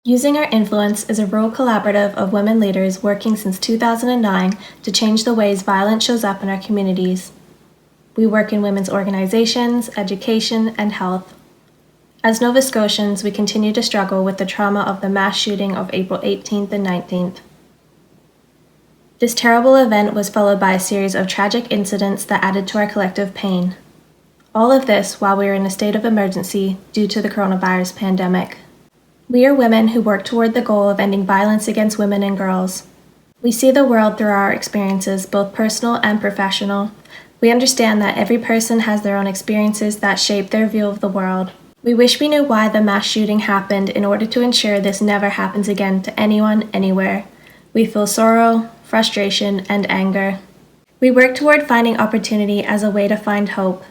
Using Our Influence is a rural collaborative of women leaders working since 2009 to change the ways violence shows up in our communities. We work in women's organizations, education, and health. As Nova Scotians, we continue to struggle with the trauma of the mass shooting of April 18th and 19th. This terrible event was followed by a series of tragic incidents that added to our collective pain. All of this while we are in a state of emergency due to the coronavirus pandemic. We are women who work toward the goal of ending violence against women and girls. We see the world through our experiences, both personal and professional. We understand that every person has their own experiences that shape their view of the world. We wish we knew why the mass shooting happened in order to ensure this never happens again to anyone, anywhere. We feel sorrow, frustration, and anger. We work toward finding opportunity as a way to find hope.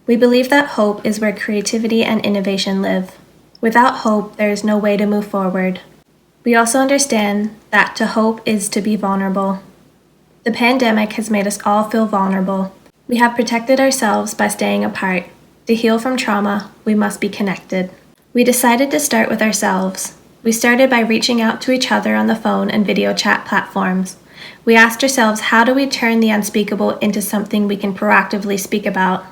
We believe that hope is where creativity and innovation live. Without hope, there is no way to move forward. We also understand that to hope is to be vulnerable. The pandemic has made us all feel vulnerable. We have protected ourselves by staying apart. To heal from trauma, we must be connected. We decided to start with ourselves. We started by reaching out to each other on the phone and video chat platforms. We asked ourselves, how do we turn the unspeakable into something we can proactively speak about?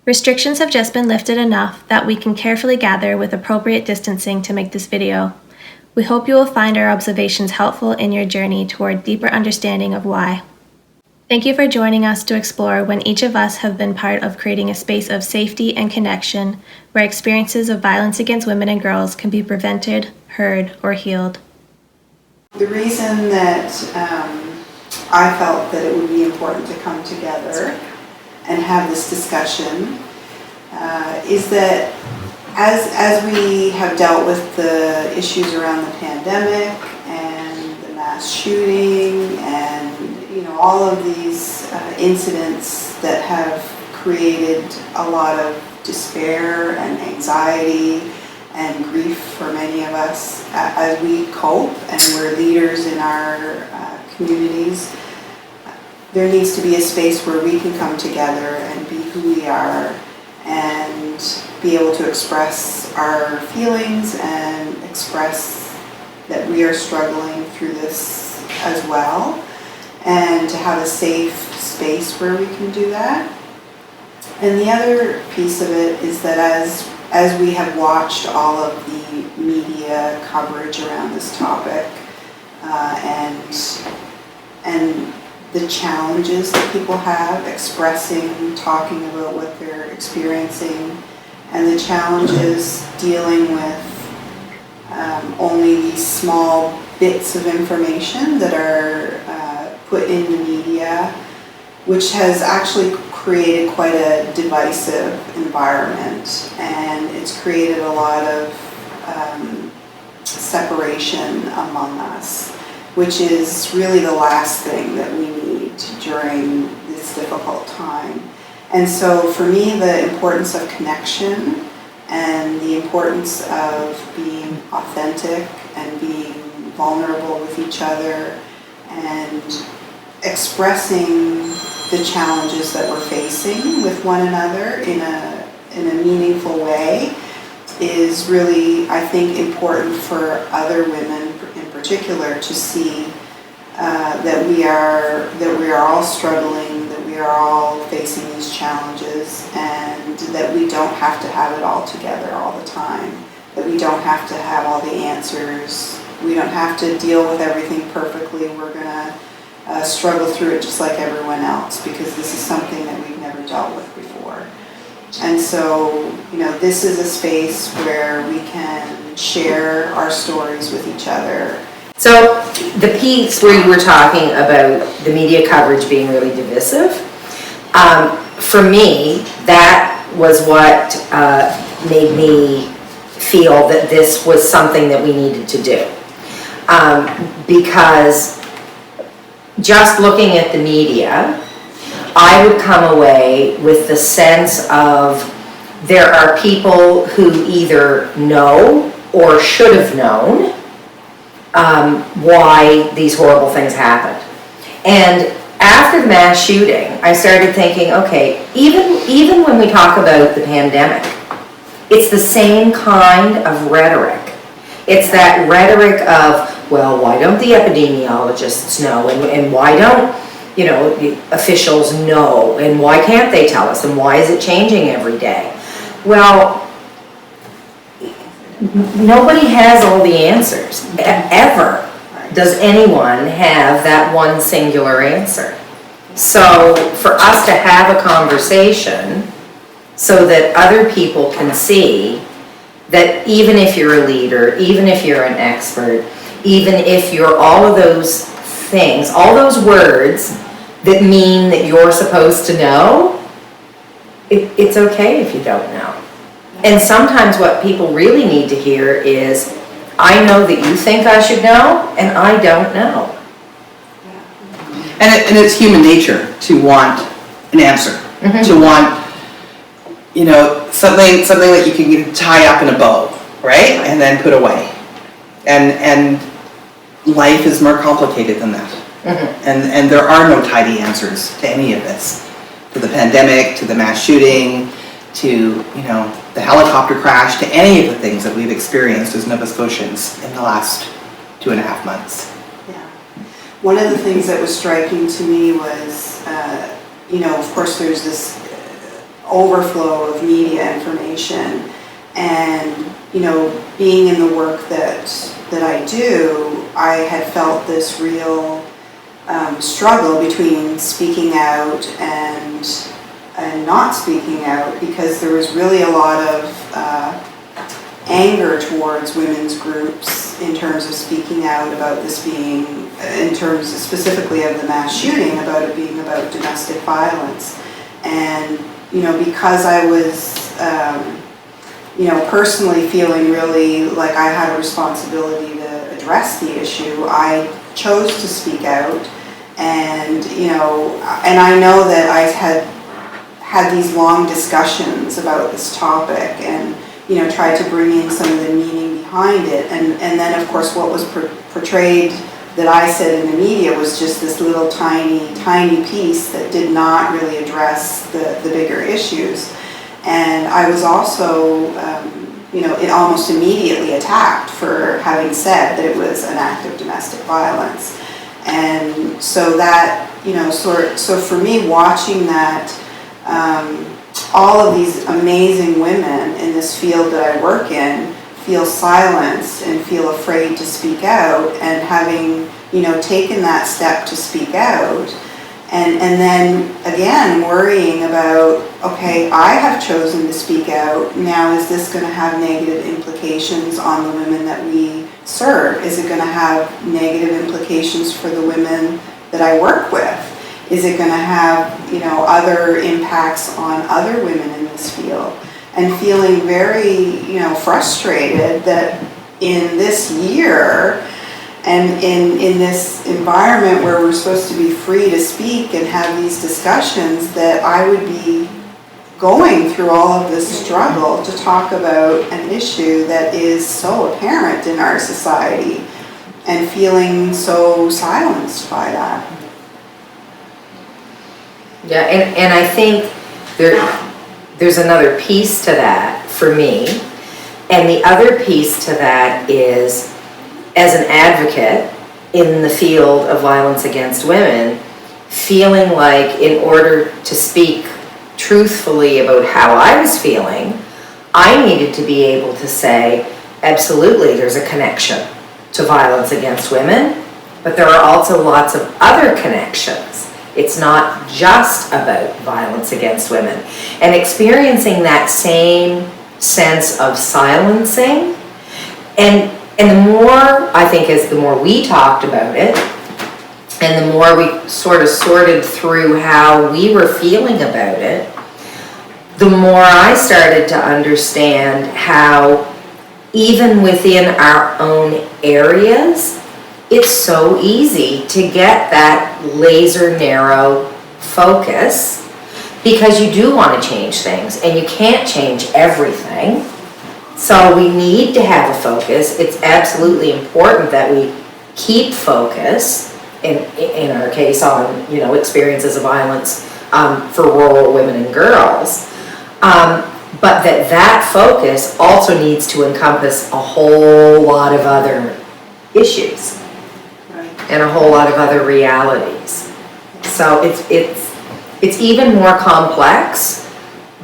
Restrictions have just been lifted enough that we can carefully gather with appropriate distancing to make this video. We hope you will find our observations helpful in your journey toward deeper understanding of why. Thank you for joining us to explore when each of us have been part of creating a space of safety and connection where experiences of violence against women and girls can be prevented, heard, or healed. The reason that I felt that it would be important to come together and have this discussion is that as we have dealt with the issues around the pandemic and the mass shooting and all of these incidents that have created a lot of despair and anxiety and grief for many of us as we cope and we're leaders in our communities, there needs to be a space where we can come together and be who we are and be able to express our feelings and express that we are struggling through this as well, and to have a safe space where we can do that. And the other piece of it is that as we have watched all of the media coverage around this topic and the challenges that people have expressing, talking about what they're experiencing, and the challenges dealing with only these small bits of information that are put in the media, which has actually created quite a divisive environment, and it's created a lot of separation among us, which is really the last thing that we need during this difficult time. And so for me, the importance of connection and the importance of being authentic and being vulnerable with each other and expressing the challenges that we're facing with one another in a meaningful way is really, I think, important for other women in particular to see that we are all struggling, that we are all facing these challenges, and that we don't have to have it all together all the time, that we don't have to have all the answers, we don't have to deal with everything perfectly. We're going to struggle through it just like everyone else, because this is something that we've never dealt with before. And so, this is a space where we can share our stories with each other. So the piece where you were talking about the media coverage being really divisive, for me, that was what made me feel that this was something that we needed to do. Because just looking at the media, I would come away with the sense of there are people who either know or should have known why these horrible things happened. And after the mass shooting, I started thinking, okay, even when we talk about the pandemic, it's the same kind of rhetoric. It's that rhetoric of, well, why don't the epidemiologists know, and why don't, the officials know, and why can't they tell us, and why is it changing every day? Well, nobody has all the answers, ever. Does anyone have that one singular answer? So for us to have a conversation so that other people can see that even if you're a leader, even if you're an expert, even if you're all of those things, all those words that mean that you're supposed to know, it's okay if you don't know. And sometimes what people really need to hear is, I know that you think I should know, and I don't know. And it's human nature to want an answer, to want, something that you can tie up in a bow, right? And then put away. And life is more complicated than that. And there are no tidy answers to any of this. To the pandemic, to the mass shooting, to, the helicopter crash, to any of the things that we've experienced as Nova Scotians in the last 2.5 months. Yeah. One of the things that was striking to me was, of course there's this overflow of media information, and, being in the work that I do, I had felt this real struggle between speaking out and not speaking out, because there was really a lot of anger towards women's groups in terms of speaking out about this being, in terms specifically of the mass shooting, about it being about domestic violence. And, because I was, personally feeling really like I had a responsibility to address the issue, I chose to speak out. And, and I know that I had these long discussions about this topic, and tried to bring in some of the meaning behind it, and then of course what was portrayed that I said in the media was just this little tiny piece that did not really address the bigger issues. And I was also almost immediately attacked for having said that it was an act of domestic violence. And so that, so for me, watching that, all of these amazing women in this field that I work in feel silenced and feel afraid to speak out, and having, taken that step to speak out, and then again worrying about, okay, I have chosen to speak out, now is this going to have negative implications on the women that we serve? Is it going to have negative implications for the women that I work with? Is it going to have, other impacts on other women in this field? And feeling very, frustrated that in this year and in this environment where we're supposed to be free to speak and have these discussions, that I would be going through all of this struggle to talk about an issue that is so apparent in our society, and feeling so silenced by that. Yeah, and I think there's another piece to that for me, and the other piece to that is, as an advocate in the field of violence against women, feeling like in order to speak truthfully about how I was feeling, I needed to be able to say, absolutely, there's a connection to violence against women, but there are also lots of other connections. It's not just about violence against women. And experiencing that same sense of silencing, and the more, I think, as the more we talked about it, and the more we sort of sorted through how we were feeling about it, the more I started to understand how even within our own areas, it's so easy to get that laser narrow focus, because you do want to change things and you can't change everything. So we need to have a focus. It's absolutely important that we keep focus, in our case, on experiences of violence for rural women and girls. but that focus also needs to encompass a whole lot of other issues Right. and a whole lot of other realities. So it's even more complex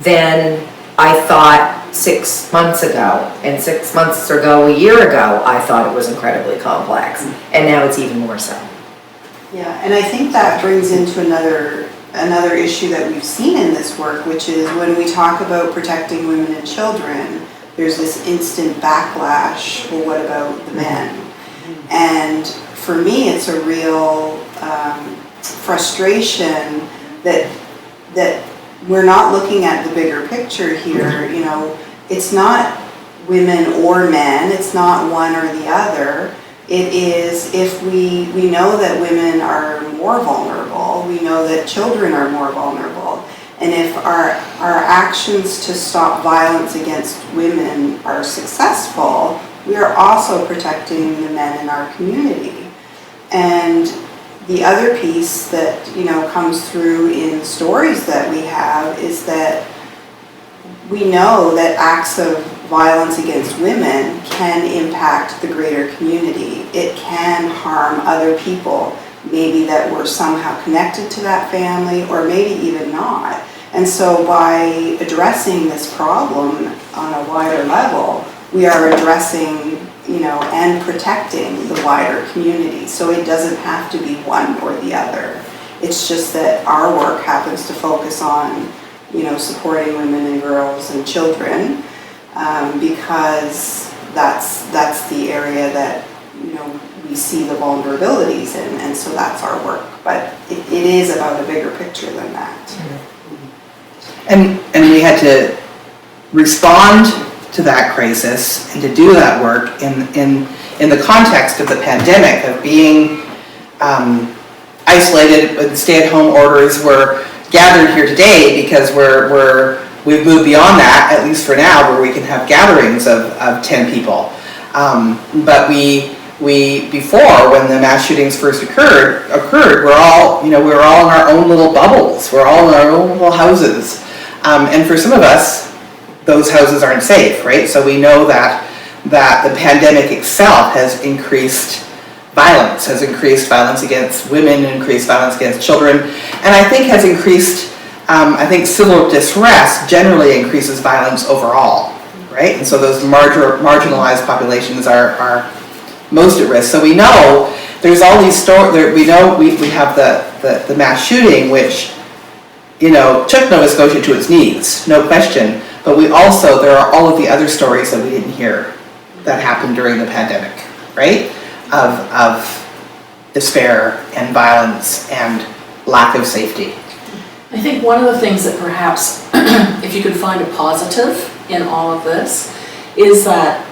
than I thought 6 months ago. And 6 months ago, a year ago, I thought it was incredibly complex. And now it's even more so. Yeah, and I think that brings into another issue that we've seen in this work, which is when we talk about protecting women and children, there's this instant backlash, well, what about the men? And for me, it's a real frustration that we're not looking at the bigger picture here. You know, it's not women or men, it's not one or the other. It is, if we know that women are more vulnerable, we know that children are more vulnerable, and if our actions to stop violence against women are successful, we are also protecting the men in our community. And the other piece that, you know, comes through in the stories that we have is that we know that acts of violence against women can impact the greater community. It can harm other people, maybe that were somehow connected to that family, or maybe even not. And so by addressing this problem on a wider level, we are addressing, you know, and protecting the wider community. So it doesn't have to be one or the other. It's just that our work happens to focus on, you know, supporting women and girls and children, because that's the area that, you know, we see the vulnerabilities in, and so that's our work. But it is about a bigger picture than that. And we had to respond to that crisis and to do that work in the context of the pandemic, of being isolated with stay-at-home orders. We're gathered here today because we've moved beyond that, at least for now, where we can have gatherings of 10 people. But we before, when the mass shootings first occurred, we're all in our own little bubbles. We're all in our own little houses. And for some of us, those houses aren't safe, right? So we know that the pandemic itself has increased violence against women, increased violence against children, and I think has increased, civil distress generally increases violence overall, right? And so those marginalized populations are most at risk. So we know there's all these stories. We know we have the mass shooting, which, you know, took Nova Scotia to its knees, no question. But there are all of the other stories that we didn't hear that happened during the pandemic, right? Of despair and violence and lack of safety. I think one of the things that perhaps, if you could find a positive in all of this, is that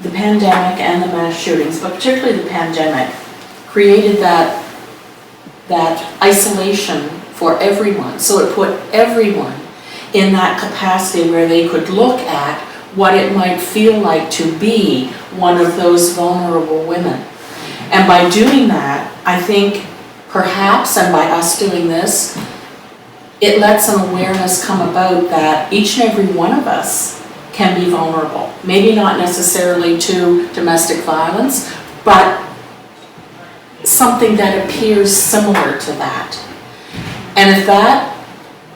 the pandemic and the mass shootings, but particularly the pandemic, created that isolation for everyone. So it put everyone in that capacity where they could look at what it might feel like to be one of those vulnerable women. And by doing that, I think perhaps, and by us doing this, it lets an awareness come about that each and every one of us can be vulnerable. Maybe not necessarily to domestic violence, but something that appears similar to that. And if that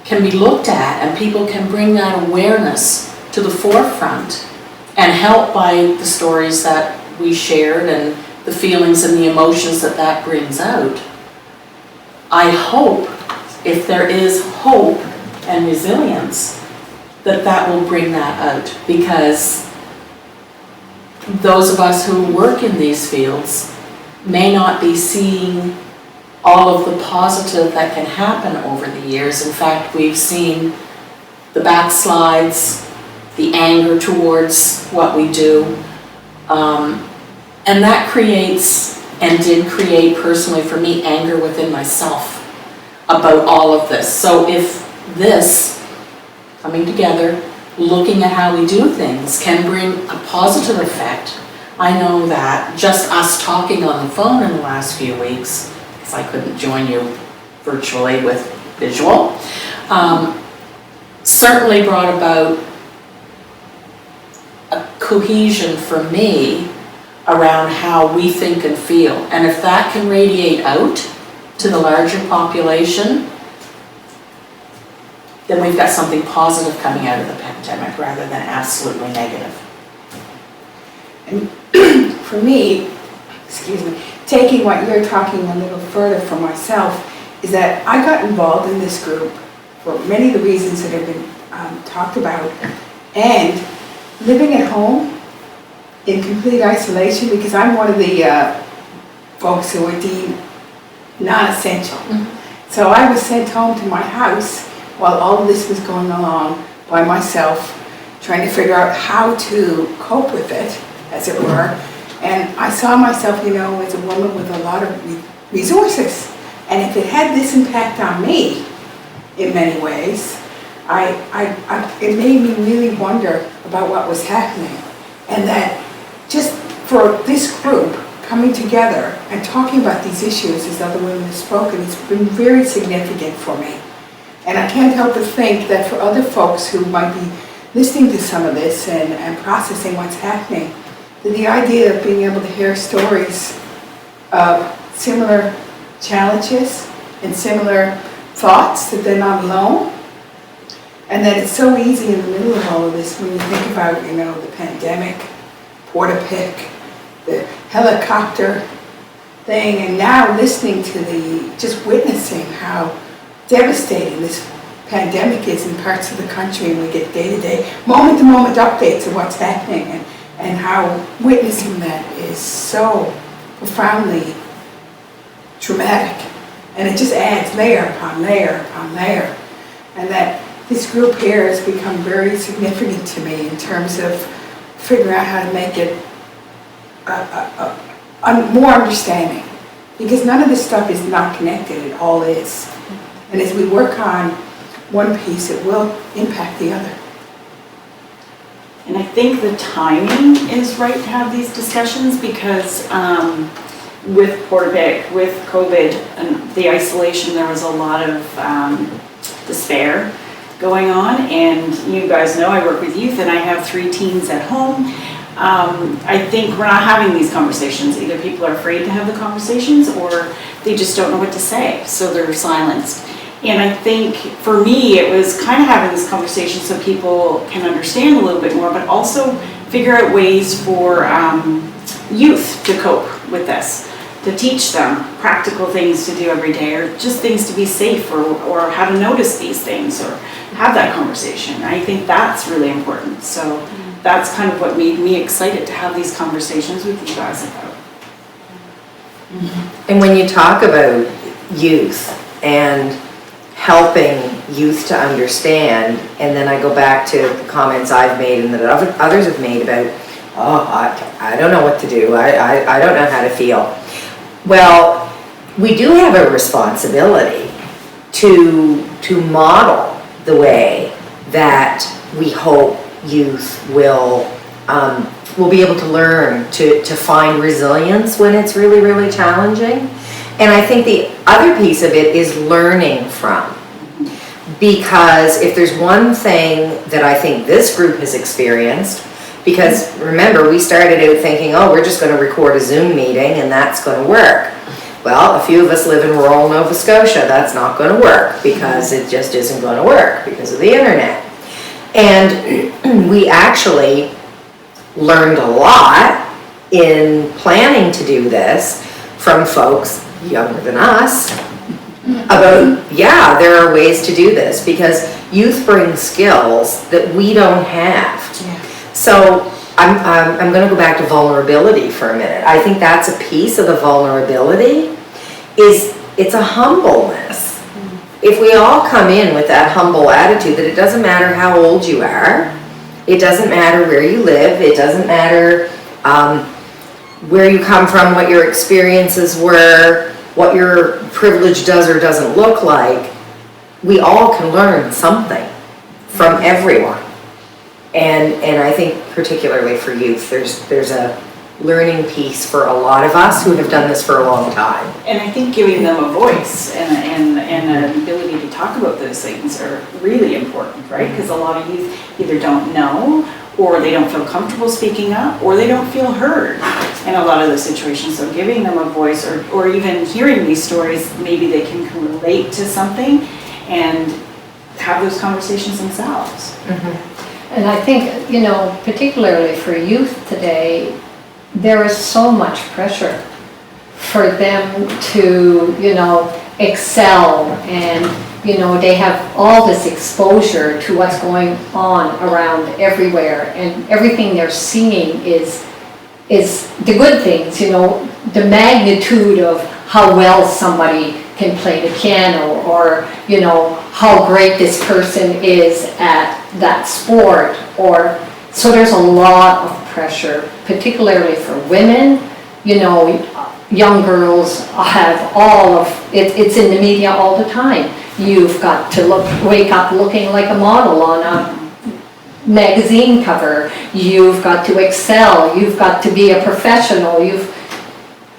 can be looked at and people can bring that awareness to the forefront and help by the stories that we shared and the feelings and the emotions that brings out, I hope, if there is hope and resilience, that will bring that out, because those of us who work in these fields may not be seeing all of the positive that can happen over the years. In fact, we've seen the backslides, the anger towards what we do, and that creates, and did create personally for me, anger within myself about all of this. So if this, coming together, looking at how we do things, can bring a positive effect, I know that just us talking on the phone in the last few weeks, because I couldn't join you virtually with visual, certainly brought about cohesion for me around how we think and feel. And if that can radiate out to the larger population, then we've got something positive coming out of the pandemic rather than absolutely negative. And for me, excuse me, taking what you're talking a little further for myself, is that I got involved in this group for many of the reasons that have been talked about, and living at home in complete isolation, because I'm one of the folks who were deemed non-essential. So I was sent home to my house while all of this was going along by myself, trying to figure out how to cope with it, as it were. And I saw myself, you know, as a woman with a lot of resources. And if it had this impact on me, in many ways, it made me really wonder about what was happening. And that just for this group coming together and talking about these issues, as other women have spoken, it's been very significant for me. And I can't help but think that for other folks who might be listening to some of this and processing what's happening, that the idea of being able to hear stories of similar challenges and similar thoughts, that they're not alone, and that it's so easy in the middle of all of this when you think about, you know, the pandemic, Porta-Pick, the helicopter thing, and now listening to just witnessing how devastating this pandemic is in parts of the country, and we get day-to-day, moment-to-moment updates of what's happening, and how witnessing that is so profoundly traumatic. And it just adds layer upon layer upon layer. And that this group here has become very significant to me in terms of figuring out how to make it more understanding. Because none of this stuff is not connected, it all is. And as we work on one piece, it will impact the other. And I think the timing is right to have these discussions because with Porta-Pick, with COVID and the isolation, there was a lot of despair going on. And you guys know I work with youth and I have 3 teens at home. I think we're not having these conversations. Either people are afraid to have the conversations or they just don't know what to say, so they're silenced. And I think for me, it was kind of having this conversation so people can understand a little bit more, but also figure out ways for youth to cope with this, to teach them practical things to do every day, or just things to be safe, or how to notice these things, or have that conversation. I think that's really important. So that's kind of what made me excited to have these conversations with you guys about. And when you talk about youth and helping youth to understand, and then I go back to the comments I've made and that others have made about, I don't know what to do, I don't know how to feel. Well, we do have a responsibility to model the way that we hope youth will be able to learn to find resilience when it's really, really challenging. And I think the other piece of it is learning from. Because if there's one thing that I think this group has experienced, because remember, we started out thinking, oh, we're just going to record a Zoom meeting and that's going to work. Well, a few of us live in rural Nova Scotia. That's not going to work because it just isn't going to work because of the internet. And we actually learned a lot in planning to do this from folks younger than us about, yeah, there are ways to do this because youth bring skills that we don't have. Yeah. So I'm going to go back to vulnerability for a minute. I think that's a piece of the vulnerability it's a humbleness. If we all come in with that humble attitude that it doesn't matter how old you are, it doesn't matter where you live, it doesn't matter where you come from, what your experiences were, what your privilege does or doesn't look like, we all can learn something from everyone. And I think particularly for youth, there's a learning piece for a lot of us who have done this for a long time. And I think giving them a voice and an ability to talk about those things are really important, right? Because a lot of youth either don't know or they don't feel comfortable speaking up, or they don't feel heard in a lot of the situations. So giving them a voice, or even hearing these stories, maybe they can relate to something and have those conversations themselves. And I think, you know, particularly for youth today, there is so much pressure for them to, you know, excel, and, you know, they have all this exposure to what's going on around everywhere, and everything they're seeing is the good things, you know, the magnitude of how well somebody can play the piano, or, you know, how great this person is at that sport, or, so there's a lot of pressure, particularly for women. You know, young girls have all of, it's in the media all the time. You've got to wake up looking like a model on a magazine cover. You've got to excel. You've got to be a professional.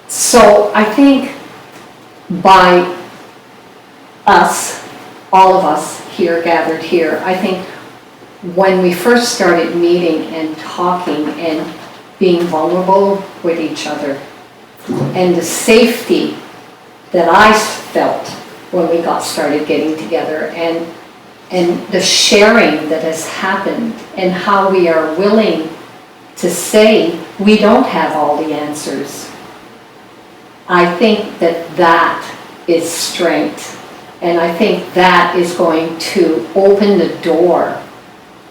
So I think by us, all of us here gathered here, I think when we first started meeting and talking and being vulnerable with each other, and the safety that I felt when we got started getting together, and the sharing that has happened, and how we are willing to say we don't have all the answers, I think that is strength. And I think that is going to open the door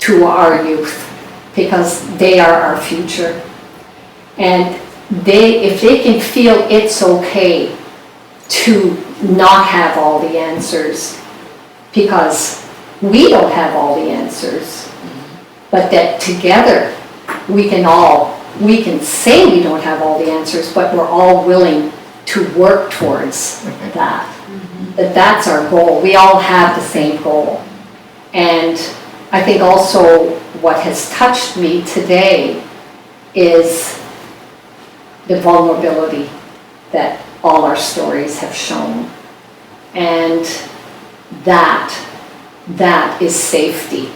to our youth, because they are our future. And if they can feel it's okay to not have all the answers, because we don't have all the answers, but that together we can say we don't have all the answers, but we're all willing to work towards that. That's our goal. We all have the same goal. And I think also what has touched me today is the vulnerability that all our stories have shown. And that is safety.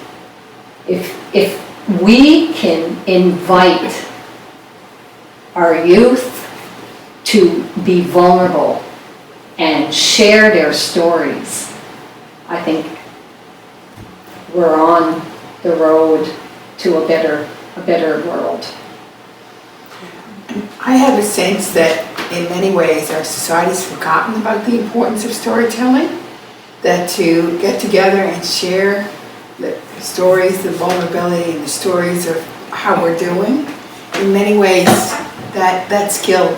If we can invite our youth to be vulnerable and share their stories, I think we're on the road to a better world. I have a sense that in many ways our society's forgotten about the importance of storytelling, that to get together and share the stories, the vulnerability, and the stories of how we're doing, in many ways that skill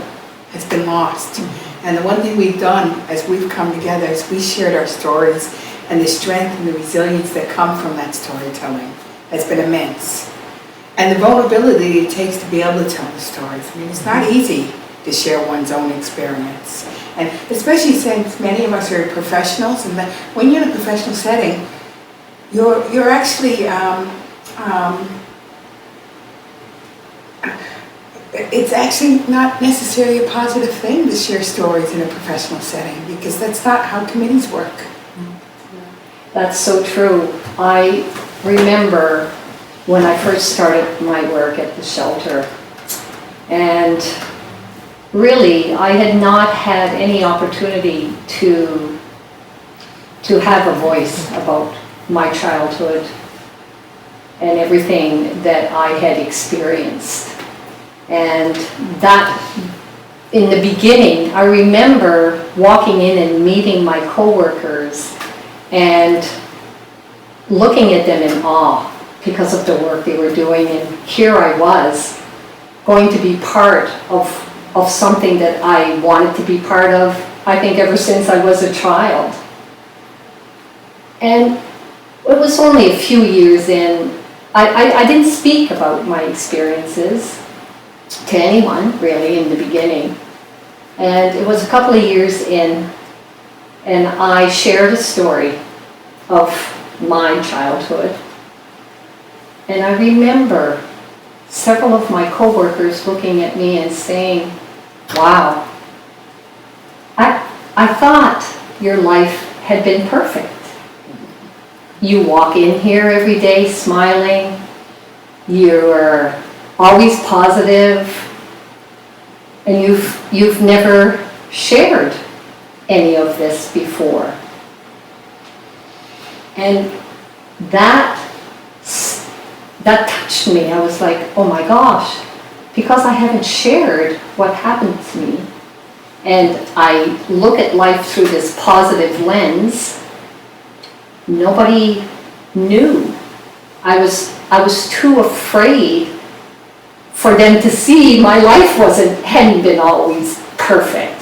has been lost. And the one thing we've done as we've come together is we shared our stories, and the strength and the resilience that come from that storytelling has been immense. And the vulnerability it takes to be able to tell the stories. I mean, it's not easy to share one's own experience. And especially since many of us are professionals, and that when you're in a professional setting, you're actually, it's actually not necessarily a positive thing to share stories in a professional setting, because that's not how committees work. That's so true. I remember when I first started my work at the shelter, and really I had not had any opportunity to have a voice about my childhood and everything that I had experienced. And that, in the beginning, I remember walking in and meeting my coworkers and looking at them in awe because of the work they were doing, and here I was going to be part of something that I wanted to be part of, I think ever since I was a child. And it was only a few years in, I didn't speak about my experiences to anyone really in the beginning. And it was a couple of years in, and I shared a story of my childhood. And I remember several of my coworkers looking at me and saying, "Wow, I thought your life had been perfect. You walk in here every day smiling. you're always positive, and you've never shared any of this before. And that touched me. I was like, oh my gosh, because I haven't shared what happened to me, and I look at life through this positive lens, nobody knew. I was too afraid for them to see my life hadn't been always perfect.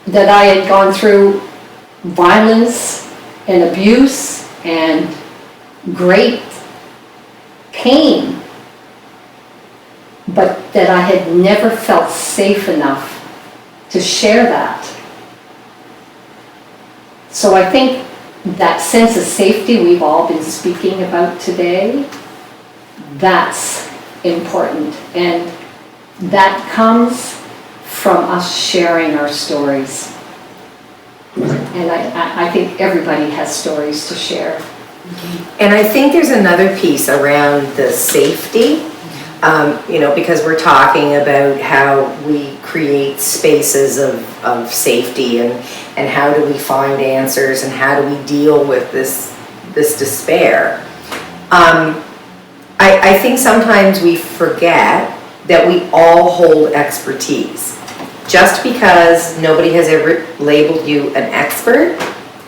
That I had gone through violence and abuse and great pain, but that I had never felt safe enough to share that. So I think that sense of safety we've all been speaking about today, that's important. And that comes from us sharing our stories. And I think everybody has stories to share. And I think there's another piece around the safety, because we're talking about how we create spaces of safety and how do we find answers and how do we deal with this despair. I think sometimes we forget that we all hold expertise. Just because nobody has ever labeled you an expert,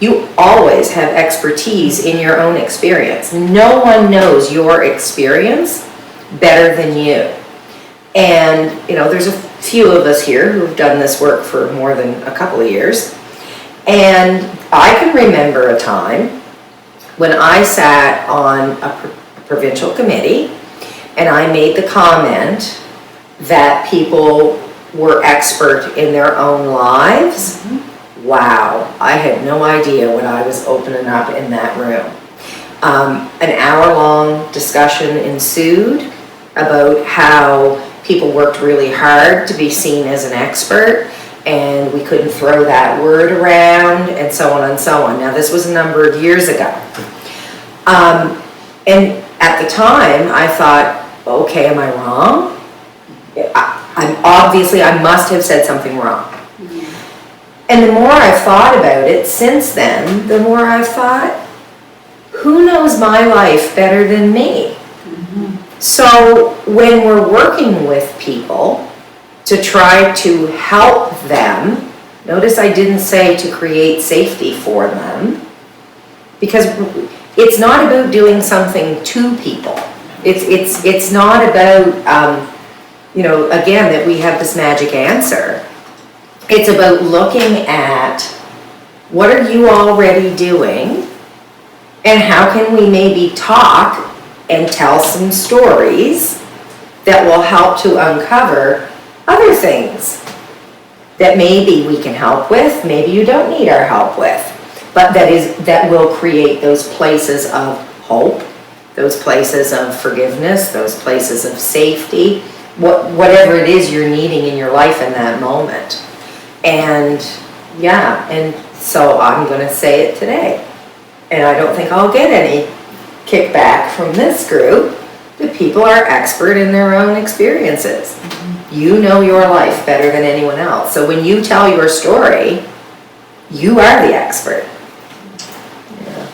you always have expertise in your own experience. No one knows your experience better than you. And, there's a few of us here who've done this work for more than a couple of years. And I can remember a time when I sat on a provincial committee and I made the comment that people were expert in their own lives. Mm-hmm. Wow, I had no idea when I was opening up in that room. An hour-long discussion ensued about how people worked really hard to be seen as an expert, and we couldn't throw that word around, and so on and so on. Now, this was a number of years ago. And at the time, I thought, okay, am I wrong? I must have said something wrong. Mm-hmm. And the more I've thought about it since then, the more I've thought, who knows my life better than me? Mm-hmm. So when we're working with people to try to help them, notice I didn't say to create safety for them, because it's not about doing something to people. It's not about, again, that we have this magic answer. It's about looking at what are you already doing and how can we maybe talk and tell some stories that will help to uncover other things that maybe we can help with, maybe you don't need our help with, but that will create those places of hope, those places of forgiveness, those places of safety, whatever it is you're needing in your life in that moment. And so I'm going to say it today. And I don't think I'll get any kickback from this group that people are expert in their own experiences. Mm-hmm. You know your life better than anyone else. So when you tell your story, you are the expert. Yeah.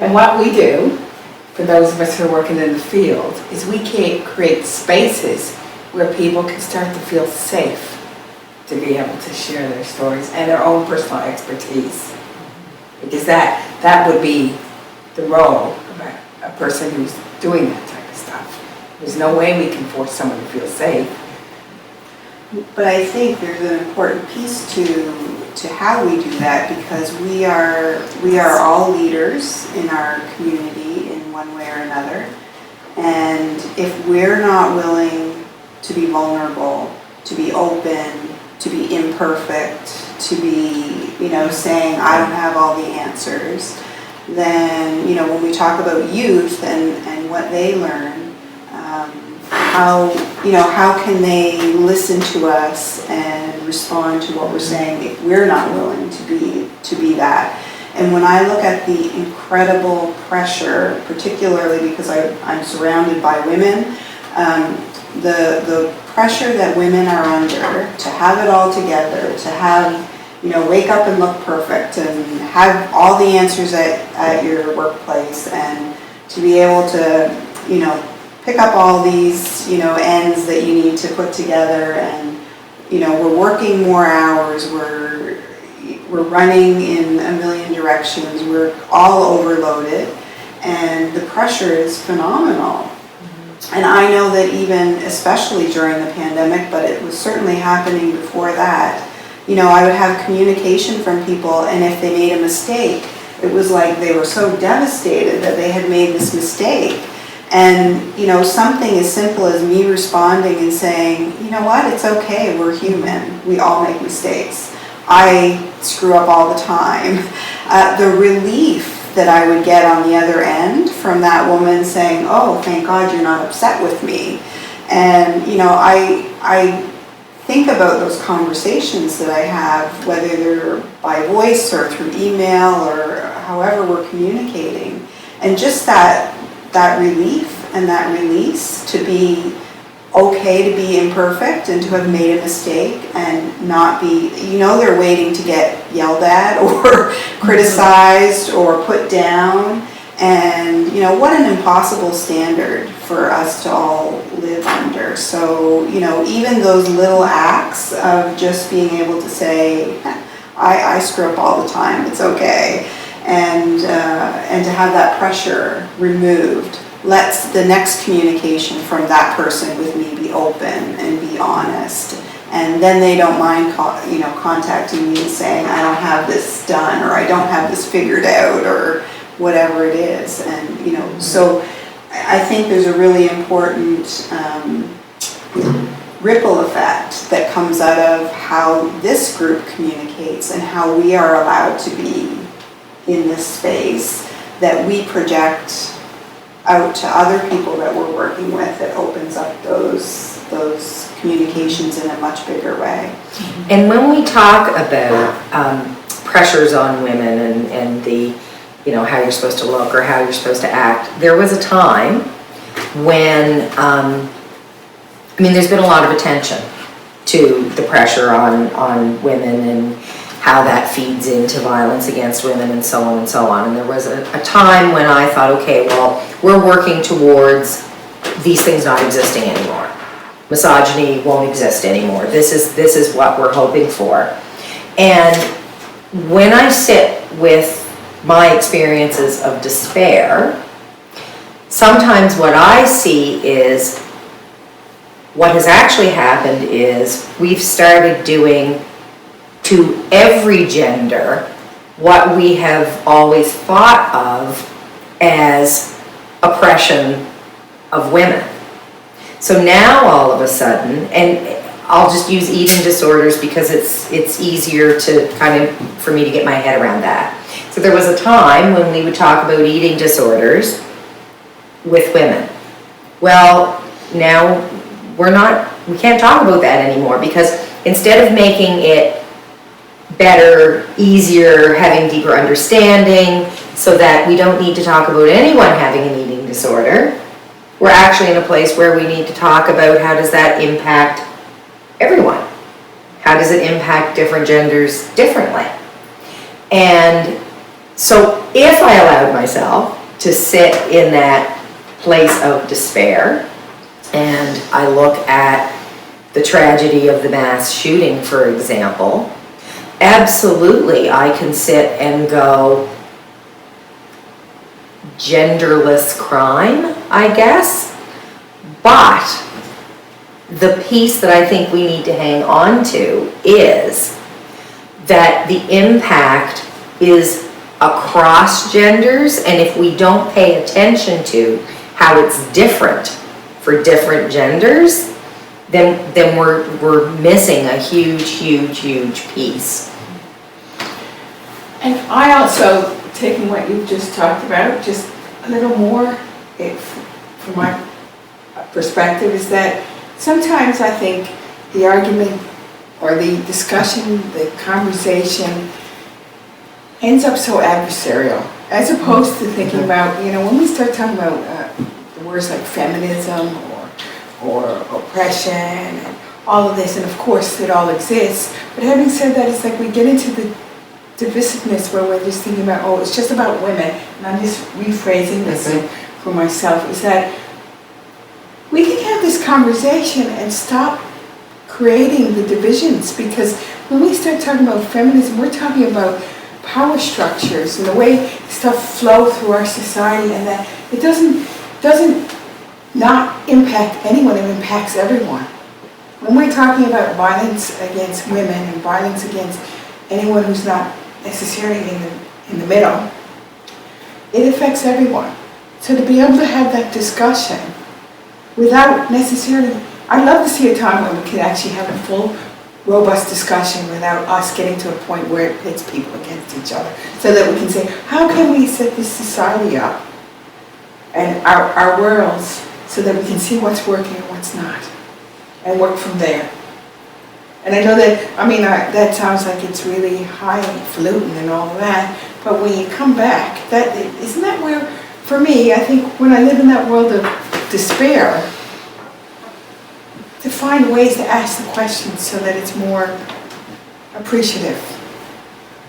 And what we do, for those of us who are working in the field, is we create spaces where people can start to feel safe to be able to share their stories and their own personal expertise. Because that would be the role of a person who's doing that type of stuff. There's no way we can force someone to feel safe. But I think there's an important piece to how we do that, because we are all leaders in our community in one way or another. And if we're not willing to be vulnerable, to be open, to be imperfect, to be, saying I don't have all the answers, then, when we talk about youth and what they learn, how can they listen to us and respond to what we're saying if we're not willing to be that? And when I look at the incredible pressure, particularly because I'm surrounded by women, the pressure that women are under to have it all together, to have, wake up and look perfect and have all the answers at your workplace, and to be able to, pick up all these, ends that you need to put together, and, we're working more hours, we're running in a million directions, we're all overloaded, and the pressure is phenomenal. And I know that even, especially during the pandemic, but it was certainly happening before that, I would have communication from people, and if they made a mistake, it was like they were so devastated that they had made this mistake. And, something as simple as me responding and saying, you know what, it's okay, we're human, we all make mistakes. I screw up all the time. The relief that I would get on the other end from that woman saying, oh, thank God you're not upset with me. And, I think about those conversations that I have, whether they're by voice or through email or however we're communicating, and just that relief and that release to be okay to be imperfect and to have made a mistake and not be, they're waiting to get yelled at or criticized or put down. And, what an impossible standard for us to all live under. So, even those little acts of just being able to say, I screw up all the time, it's okay. And to have that pressure removed lets the next communication from that person with me be open and be honest. And then they don't mind contacting me and saying, I don't have this done, or I don't have this figured out, or whatever it is. And, so I think there's a really important ripple effect that comes out of how this group communicates and how we are allowed to be in this space that we project out to other people that we're working with. That opens up those communications in a much bigger way. And when we talk about pressures on women and the, how you're supposed to look or how you're supposed to act, there was a time when, there's been a lot of attention to the pressure on women and how that feeds into violence against women and so on and so on. And there was a time when I thought, okay, well, we're working towards these things not existing anymore. Misogyny won't exist anymore. This is what we're hoping for. And when I sit with my experiences of despair, sometimes what I see is what has actually happened is we've started doing to every gender what we have always thought of as oppression of women. So now all of a sudden, and I'll just use eating disorders because it's easier to for me to get my head around that. So there was a time when we would talk about eating disorders with women. Well, now we can't talk about that anymore, because instead of making it better, easier, having deeper understanding so that we don't need to talk about anyone having an eating disorder, we're actually in a place where we need to talk about how does that impact everyone? How does it impact different genders differently? And so if I allowed myself to sit in that place of despair, and I look at the tragedy of the mass shooting, for example, absolutely I can sit and go, genderless crime, I guess. But the piece that I think we need to hang on to is that the impact is across genders, and if we don't pay attention to how it's different for different genders, then we're missing a huge piece. And I also, taking what you've just talked about, just a little more, from my perspective, is that sometimes I think the argument or the discussion, the conversation ends up so adversarial, as opposed to thinking about, when we start talking about the words like feminism or oppression and all of this, and of course it all exists, but having said that, it's like we get into the divisiveness where we're just thinking about, oh, it's just about women, and I'm just rephrasing this for myself, is that we can have this conversation and stop creating the divisions, because when we start talking about feminism, we're talking about power structures and the way stuff flow through our society, and that it doesn't not impact anyone, it impacts everyone. When we're talking about violence against women and violence against anyone who's not necessarily in the middle, it affects everyone. So to be able to have that discussion without necessarily, I'd love to see a time when we can actually have a full, robust discussion without us getting to a point where it pits people against each other, so that we can say, how can we set this society up and our worlds so that we can see what's working and what's not, and work from there. And I know that, that sounds like it's really highfalutin and all of that, but when you come back, isn't that where, for me, I think when I live in that world of despair, to find ways to ask the questions so that it's more appreciative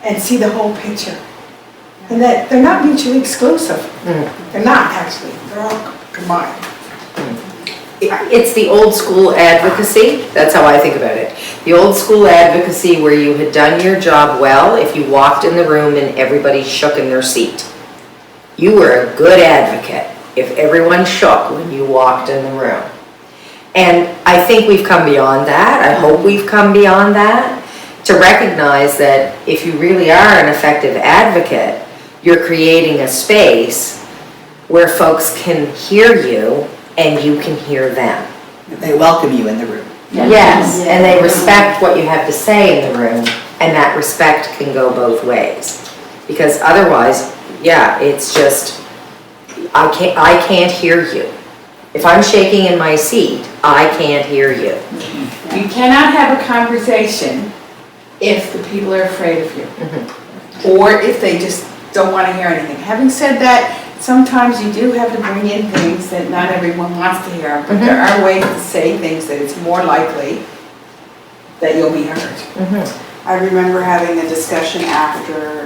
and see the whole picture. And that they're not mutually exclusive. They're not, actually. They're all combined. It's the old school advocacy, that's how I think about it. The old school advocacy where you had done your job well if you walked in the room and everybody shook in their seat. You were a good advocate if everyone shook when you walked in the room. And I think we've come beyond that. I hope we've come beyond that to recognize that if you really are an effective advocate, you're creating a space where folks can hear you and you can hear them. They welcome you in the room. Yes, and they respect what you have to say in the room, and that respect can go both ways. Because otherwise, it's just, I can't hear you. If I'm shaking in my seat, I can't hear you. You cannot have a conversation if the people are afraid of you, or if they just don't want to hear anything. Having said that, sometimes you do have to bring in things that not everyone wants to hear, but there are ways to say things that it's more likely that you'll be heard. I remember having a discussion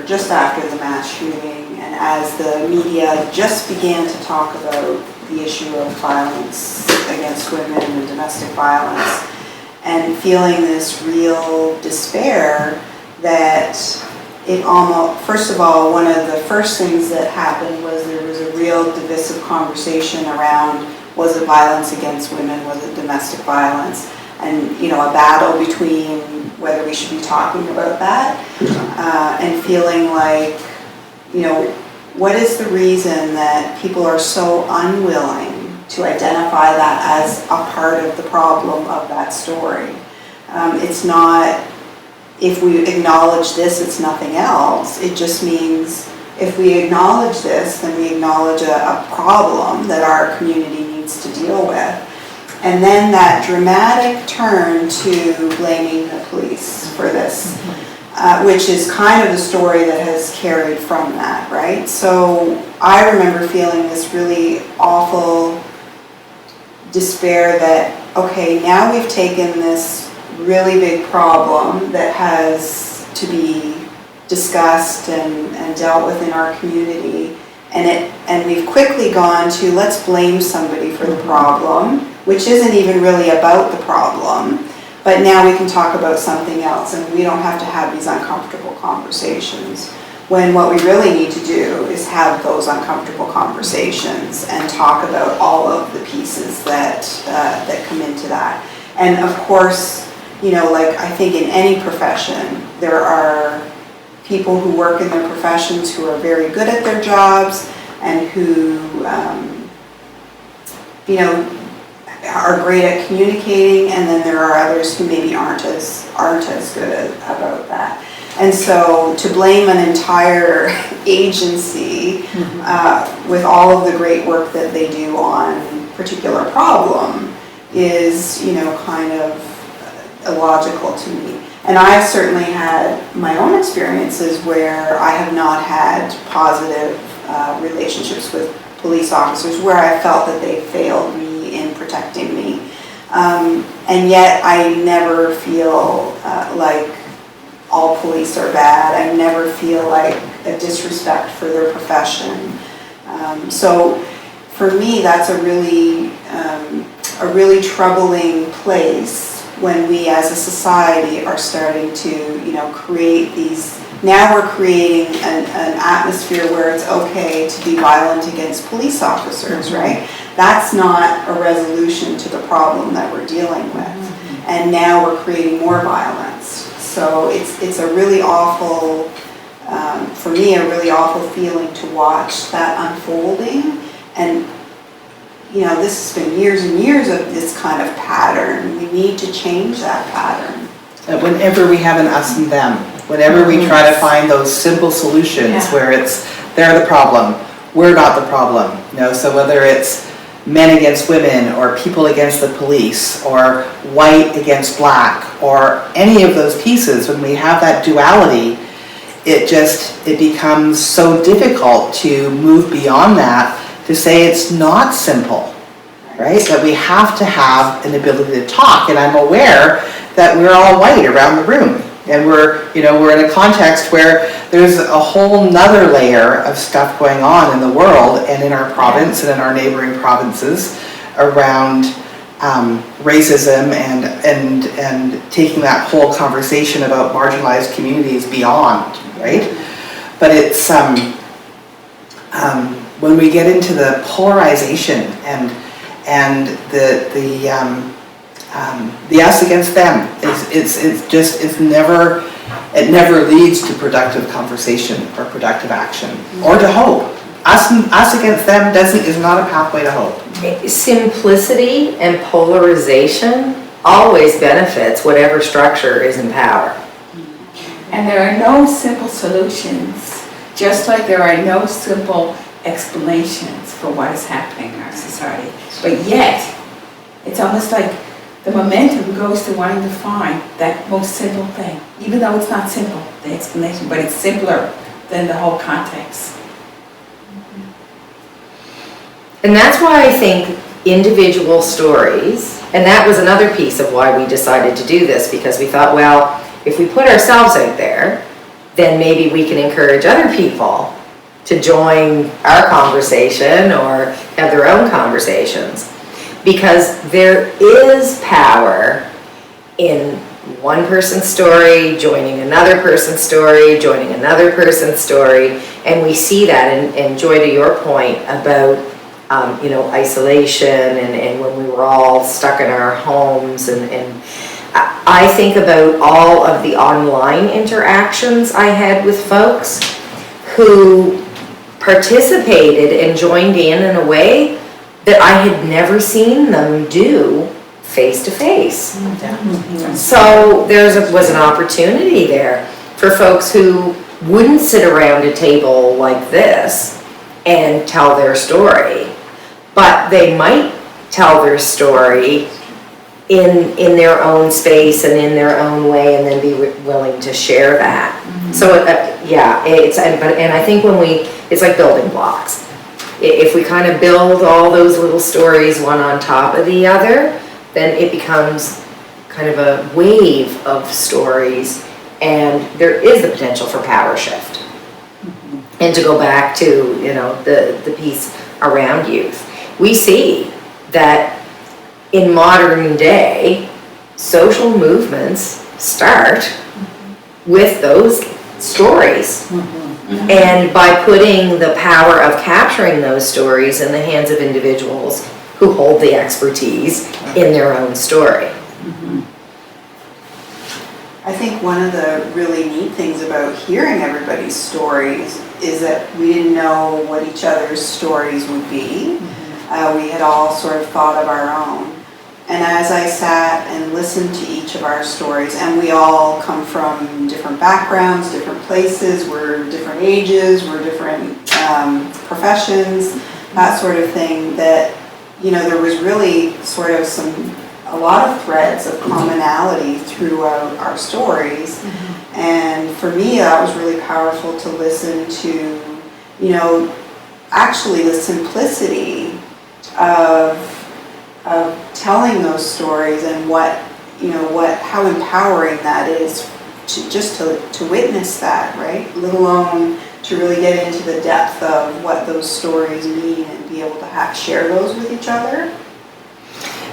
just after the mass shooting, and as the media just began to talk about the issue of violence against women and domestic violence, and feeling this real despair that it almost, first of all, one of the first things that happened was there was a real divisive conversation around, was it violence against women, was it domestic violence, and a battle between whether we should be talking about that, and feeling like, what is the reason that people are so unwilling to identify that as a part of the problem of that story? It's not, if we acknowledge this, it's nothing else. It just means if we acknowledge this, then we acknowledge a problem that our community needs to deal with. And then that dramatic turn to blaming the police for this, which is kind of the story that has carried from that, right? So I remember feeling this really awful despair that, okay, now we've taken this really big problem that has to be discussed and dealt with in our community, and we've quickly gone to, let's blame somebody for the problem, which isn't even really about the problem, but now we can talk about something else, and we don't have to have these uncomfortable conversations, when what we really need to do is have those uncomfortable conversations and talk about all of the pieces that come into that. And of course, I think in any profession, there are people who work in their professions who are very good at their jobs and who, are great at communicating, and then there are others who maybe aren't as good about that. And so to blame an entire agency with all of the great work that they do on a particular problem is, kind of illogical to me. And I've certainly had my own experiences where I have not had positive relationships with police officers, where I felt that they failed me in protecting me. And yet I never feel like all police are bad. I never feel like a disrespect for their profession. So for me, that's a really troubling place when we as a society are starting to, create these, now we're creating an atmosphere where it's okay to be violent against police officers, right? That's not a resolution to the problem that we're dealing with. And now we're creating more violence. So it's a really awful, for me, a really awful feeling to watch that unfolding. And this has been years and years of this kind of pattern. We need to change that pattern. Whenever we have an us and them, whenever we try to find those simple solutions where it's, they're the problem, we're not the problem. So whether it's men against women, or people against the police, or white against black, or any of those pieces, when we have that duality, it becomes so difficult to move beyond that, to say it's not simple, right? That we have to have an ability to talk. And I'm aware that we're all white around the room, and we're in a context where there's a whole nother layer of stuff going on in the world and in our province and in our neighboring provinces around racism and taking that whole conversation about marginalized communities beyond, right? But it's when we get into the polarization and the us against them, it never leads to productive conversation or productive action or to hope. Us against them is not a pathway to hope. Simplicity and polarization always benefits whatever structure is in power. And there are no simple solutions, just like there are no simple explanations for what is happening in our society. But yet, it's almost like the momentum goes to wanting to find that most simple thing, even though it's not simple, the explanation, but it's simpler than the whole context. And that's why I think individual stories, and that was another piece of why we decided to do this, because we thought, well, if we put ourselves out there, then maybe we can encourage other people to join our conversation or have their own conversations. Because there is power in one person's story, joining another person's story, joining another person's story, and we see that, and Joy, to your point about isolation and when we were all stuck in our homes, and I think about all of the online interactions I had with folks who participated and joined in a way that I had never seen them do face to face. So there was an opportunity there for folks who wouldn't sit around a table like this and tell their story, but they might tell their story in their own space and in their own way, and then be willing to share that. So and I think it's like building blocks. If we kind of build all those little stories one on top of the other, then it becomes kind of a wave of stories, and there is the potential for power shift. And to go back to the piece around youth, we see that in modern day, social movements start with those stories. And by putting the power of capturing those stories in the hands of individuals who hold the expertise in their own story. I think one of the really neat things about hearing everybody's stories is that we didn't know what each other's stories would be. We had all sort of thought of our own. And as I sat and listened to each of our stories, and we all come from different backgrounds, different places, we're different ages, we're different professions, that sort of thing, that, there was really sort of a lot of threads of commonality throughout our stories. And for me, that was really powerful to listen to, you know, actually the simplicity of telling those stories and what, you know, how empowering that is to witness that, right? Let alone to really get into the depth of what those stories mean and be able to share those with each other.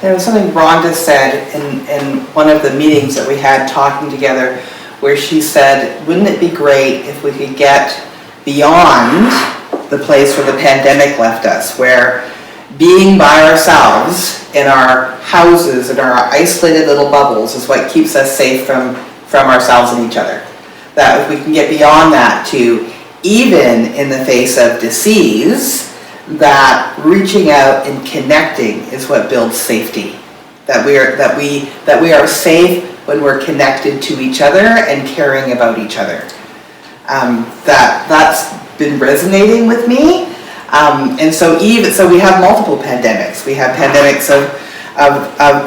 There was something Rhonda said in one of the meetings that we had talking together, where she said, wouldn't it be great if we could get beyond the place where the pandemic left us, where being by ourselves in our houses, in our isolated little bubbles, is what keeps us safe from ourselves and each other. That if we can get beyond that to, even in the face of disease, that reaching out and connecting is what builds safety. That we are safe when we're connected to each other and caring about each other. That's been resonating with me. And so we have multiple pandemics. We have pandemics of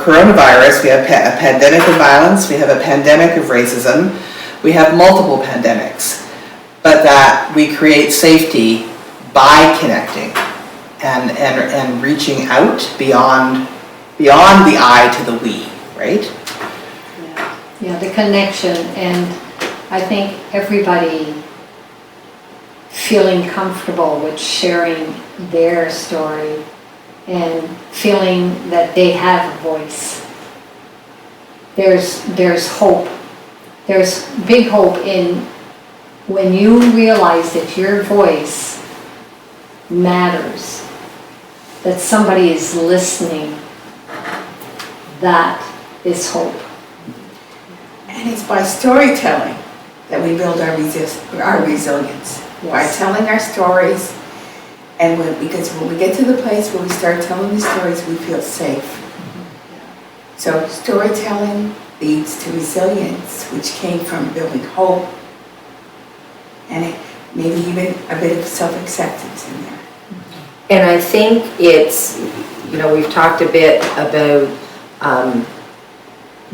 coronavirus, we have a pandemic of violence, we have a pandemic of racism, we have multiple pandemics. But that we create safety by connecting and reaching out beyond the I to the we, right? Yeah, the connection, and I think everybody feeling comfortable with sharing their story and feeling that they have a voice. There's hope. There's big hope in when you realize that your voice matters, that somebody is listening. That is hope. And it's by storytelling that we build our resilience. By telling our stories, and because when we get to the place where we start telling the stories, we feel safe. So storytelling leads to resilience, which came from building hope, and maybe even a bit of self-acceptance in there. And I think it's, you know, we've talked a bit about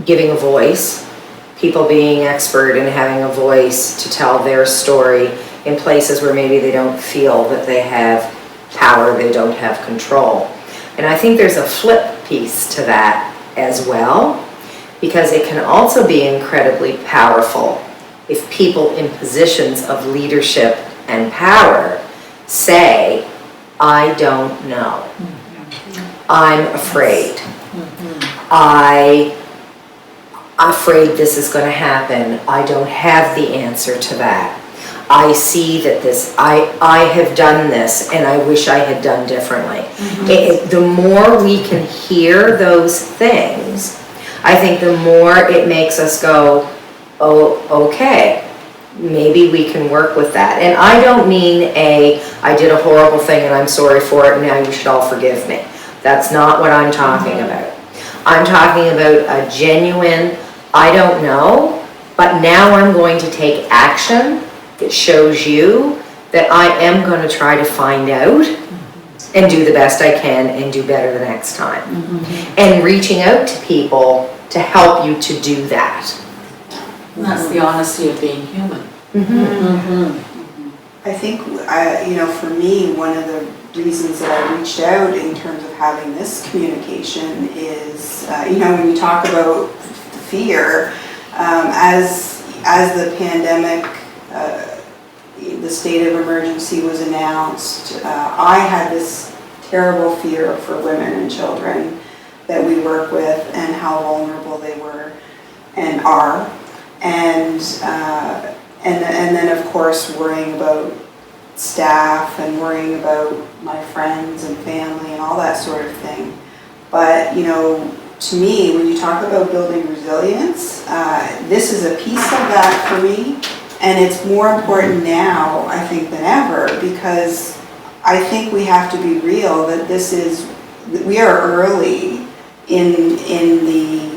giving a voice, people being expert and having a voice to tell their story in places where maybe they don't feel that they have power, they don't have control. And I think there's a flip piece to that as well, because it can also be incredibly powerful if people in positions of leadership and power say, I don't know. I'm afraid. I'm afraid this is going to happen. I don't have the answer to that. I see that I have done this and I wish I had done differently. The more we can hear those things, I think the more it makes us go, oh, okay, maybe we can work with that. And I don't mean I did a horrible thing and I'm sorry for it and now you should all forgive me. That's not what I'm talking about. I'm talking about a genuine, I don't know, but now I'm going to take action that shows you that I am going to try to find out and do the best I can and do better the next time. And reaching out to people to help you to do that. And that's the honesty of being human. I think, for me, one of the reasons that I reached out in terms of having this communication is, when you talk about the fear, as the pandemic, the state of emergency was announced, I had this terrible fear for women and children that we work with and how vulnerable they were and are. And then of course worrying about staff and worrying about my friends and family and all that sort of thing. But to me, when you talk about building resilience, this is a piece of that for me, and it's more important now, I think, than ever, because I think we have to be real that we are early in the,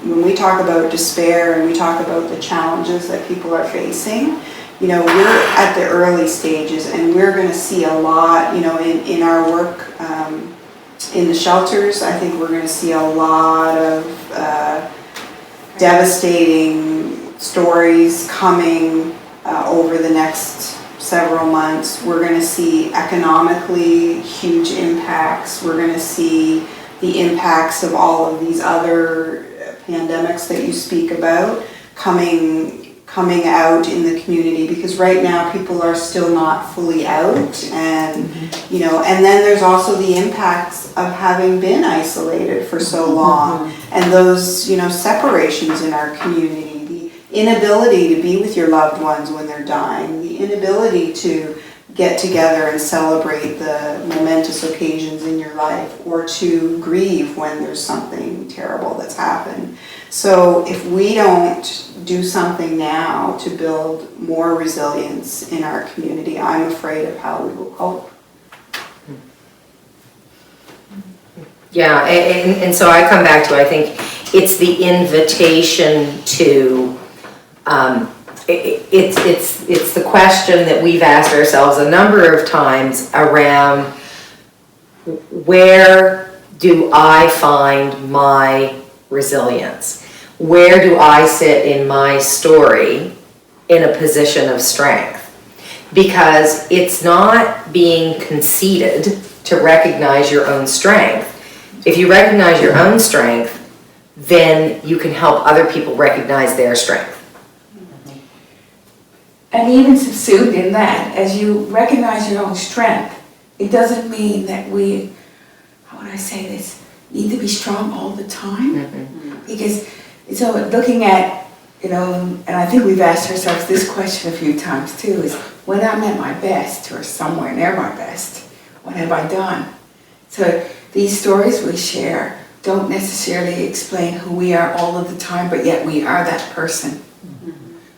when we talk about despair and we talk about the challenges that people are facing, we're at the early stages, and we're going to see a lot, in our work In the shelters, I think we're going to see a lot of devastating stories coming over the next several months. We're going to see economically huge impacts. We're going to see the impacts of all of these other pandemics that you speak about coming out in the community, because right now people are still not fully out, and you know, and then there's also the impacts of having been isolated for so long, and those, you know, separations in our community, the inability to be with your loved ones when they're dying, the inability to get together and celebrate the momentous occasions in your life, or to grieve when there's something terrible that's happened. So if we don't do something now to build more resilience in our community, I'm afraid of how we will cope. Yeah, and so I come back to, I think it's the invitation to, it's the question that we've asked ourselves a number of times around, where do I find my resilience? Where do I sit in my story in a position of strength? Because it's not being conceited to recognize your own strength. If you recognize your own strength, then you can help other people recognize their strength. And even subsumed in that, as you recognize your own strength, it doesn't mean that we, how would I say this, need to be strong all the time. Because, so looking at, you know, and I think we've asked ourselves this question a few times too, is when I'm at my best, or somewhere near my best, what have I done? So these stories we share don't necessarily explain who we are all of the time, but yet we are that person.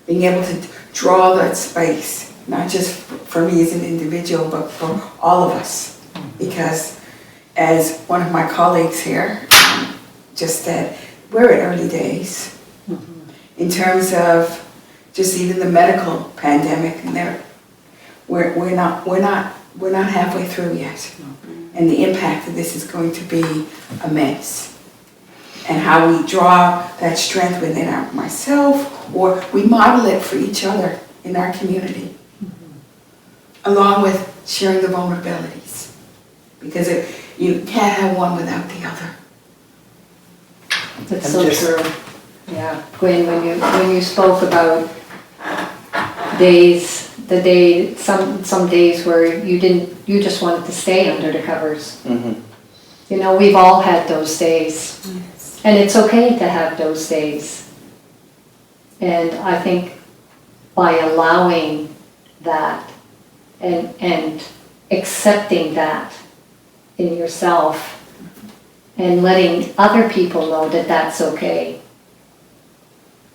Being able to draw that space, not just for me as an individual, but for all of us. Because as one of my colleagues here just said, we're at early days in terms of just even the medical pandemic, and we're not halfway through yet, and the impact of this is going to be immense. And how we draw that strength within myself, or we model it for each other in our community, along with sharing the vulnerabilities, because you can't have one without the other. That's so true. Yeah, Gwen, when you spoke about some days where you just wanted to stay under the covers. You know, we've all had those days, and it's okay to have those days. And I think by allowing that and accepting that in yourself, and letting other people know that that's okay,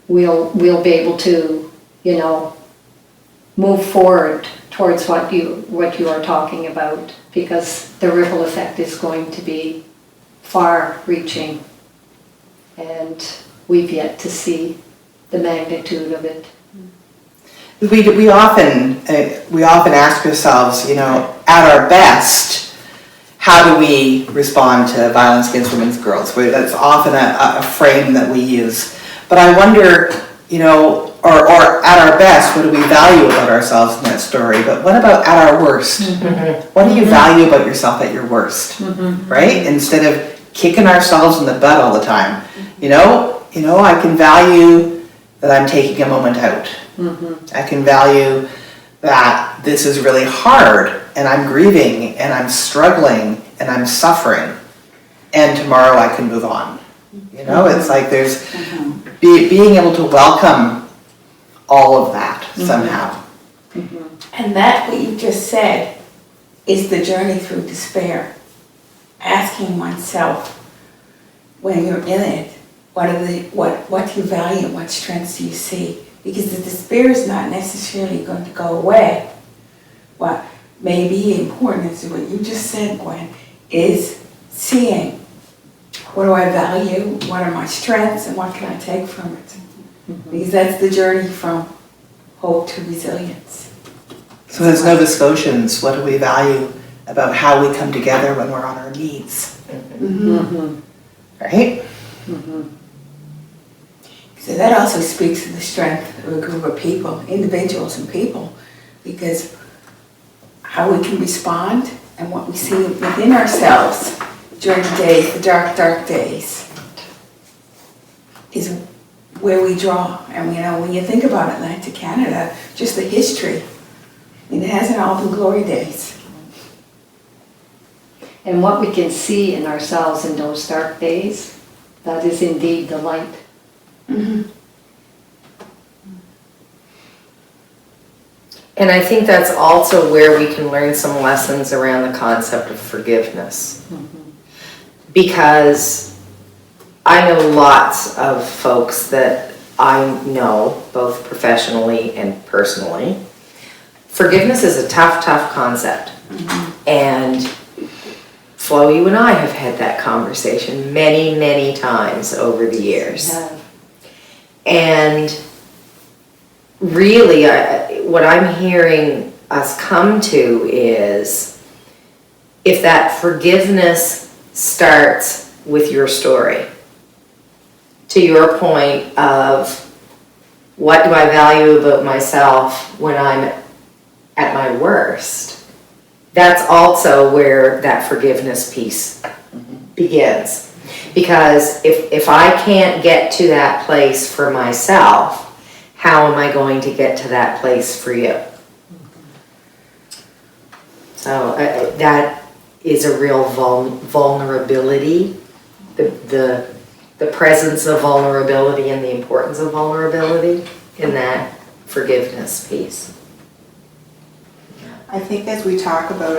we'll be able to, you know, move forward towards what you are talking about, because the ripple effect is going to be far-reaching, and we've yet to see the magnitude of it. We often ask ourselves, you know, at our best, how do we respond to violence against women and girls? That's often a frame that we use. But I wonder, you know, or at our best, what do we value about ourselves in that story? But what about at our worst? What do you value about yourself at your worst? Right? Instead of kicking ourselves in the butt all the time. You know, I can value that I'm taking a moment out. I can value that this is really hard, and I'm grieving, and I'm struggling, and I'm suffering, and tomorrow I can move on. You know, it's like there's being able to welcome all of that somehow. And that, what you just said, is the journey through despair. Asking oneself, when you're in it, what do you value, what strengths do you see? Because the despair is not necessarily going to go away. What may be important is what you just said, Gwen, is seeing, what do I value, what are my strengths, and what can I take from it? Because that's the journey from hope to resilience. So as Nova Scotians, what do we value about how we come together when we're on our knees, right? So that also speaks to the strength of a group of people, individuals and people, because how we can respond and what we see within ourselves during the days, the dark, dark days, is where we draw. And when you think about Atlantic Canada, just the history, it hasn't all been glory days. And what we can see in ourselves in those dark days, that is indeed the light. And I think that's also where we can learn some lessons around the concept of forgiveness. Because I know lots of folks that I know, both professionally and personally. Forgiveness is a tough, tough concept. And Flo, you and I have had that conversation many, many times over the years. And really, what I'm hearing us come to is, if that forgiveness starts with your story, to your point of what do I value about myself when I'm at my worst, that's also where that forgiveness piece begins. Because if I can't get to that place for myself, how am I going to get to that place for you? So that is a real vulnerability, the presence of vulnerability and the importance of vulnerability in that forgiveness piece. I think as we talk about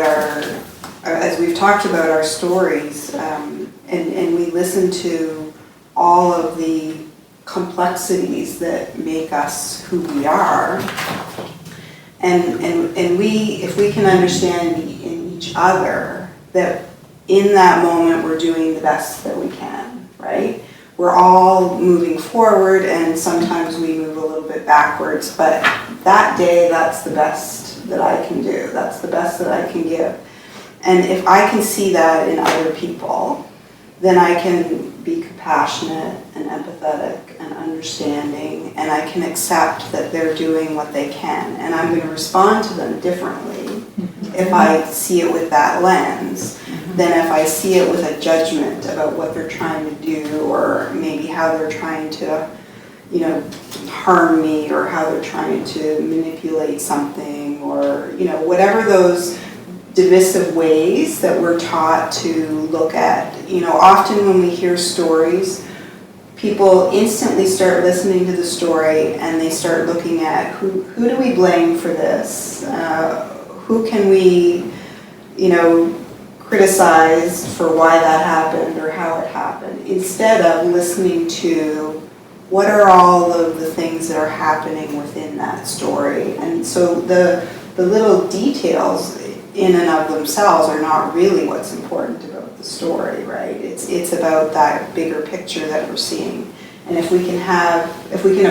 as we've talked about our stories, and we listen to all of the complexities that make us who we are, and if we can understand in each other that in that moment we're doing the best that we can, right? We're all moving forward, and sometimes we move a little bit backwards, but that day, that's the best that I can do. That's the best that I can give. And if I can see that in other people, then I can be compassionate and empathetic and understanding, and I can accept that they're doing what they can, and I'm going to respond to them differently if I see it with that lens than if I see it with a judgment about what they're trying to do, or maybe how they're trying to, harm me, or how they're trying to manipulate something, or, whatever those divisive ways that we're taught to look at. Often when we hear stories, people instantly start listening to the story and they start looking at who do we blame for this? Who can we, criticize for why that happened or how it happened, instead of listening to what are all of the things that are happening within that story. And so the little details in and of themselves are not really what's important about the story, right? It's about that bigger picture that we're seeing. And if we can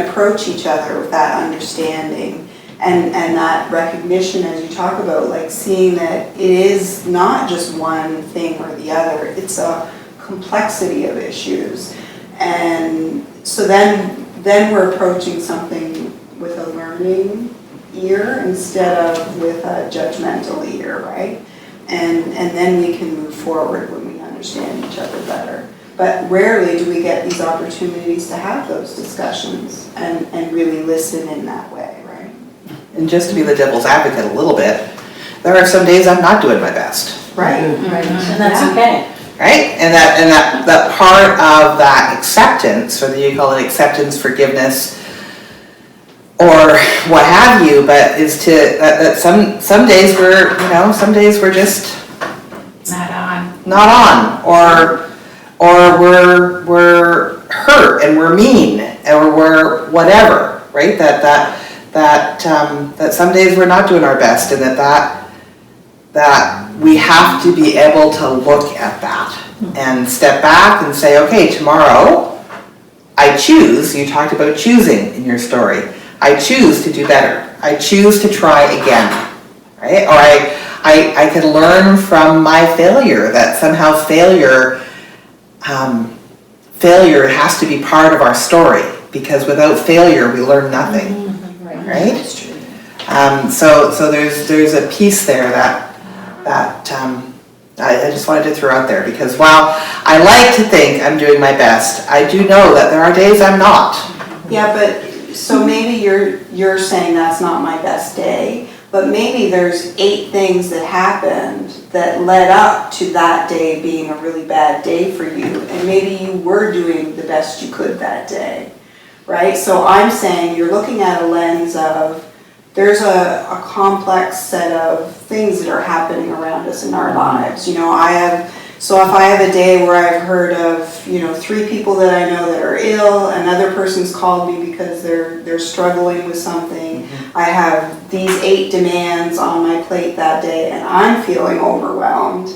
approach each other with that understanding and that recognition, as you talk about, like seeing that it is not just one thing or the other, it's a complexity of issues. And so then we're approaching something with a learning ear instead of with a judgmental ear, right? And then we can move forward when we understand each other better. But rarely do we get these opportunities to have those discussions and really listen in that way, right? And just to be the devil's advocate a little bit, there are some days I'm not doing my best. Right. And that's okay. Right? And that part of that acceptance, whether you call it acceptance, forgiveness, or what have you, but is to that some days we're just not on, or we're hurt and we're mean, or we're whatever, right? That some days we're not doing our best, and that we have to be able to look at that and step back and say, okay, tomorrow I choose. You talked about choosing in your story. I choose to do better. I choose to try again, right? Or I could learn from my failure, that somehow failure has to be part of our story, because without failure we learn nothing, right? So there's a piece there that I just wanted to throw out there, because while I like to think I'm doing my best, I do know that there are days I'm not. Yeah, but so maybe you're saying that's not my best day, but maybe there's 8 things that happened that led up to that day being a really bad day for you, and maybe you were doing the best you could that day, right? So I'm saying you're looking at a lens of, there's a complex set of things that are happening around us in our lives. You know, so if I have a day where I've heard of, 3 people that I know that are ill, another person's called me because they're struggling with something, I have these 8 demands on my plate that day and I'm feeling overwhelmed.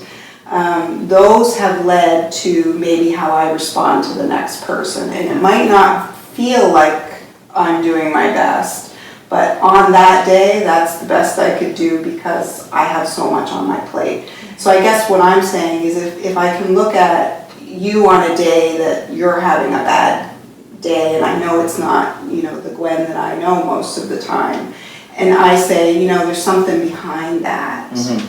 Those have led to maybe how I respond to the next person. And it might not feel like I'm doing my best, but on that day, that's the best I could do because I have so much on my plate. So I guess what I'm saying is if I can look at you on a day that you're having a bad day, and I know it's not, the Gwen that I know most of the time, and I say, there's something behind that. Mm-hmm.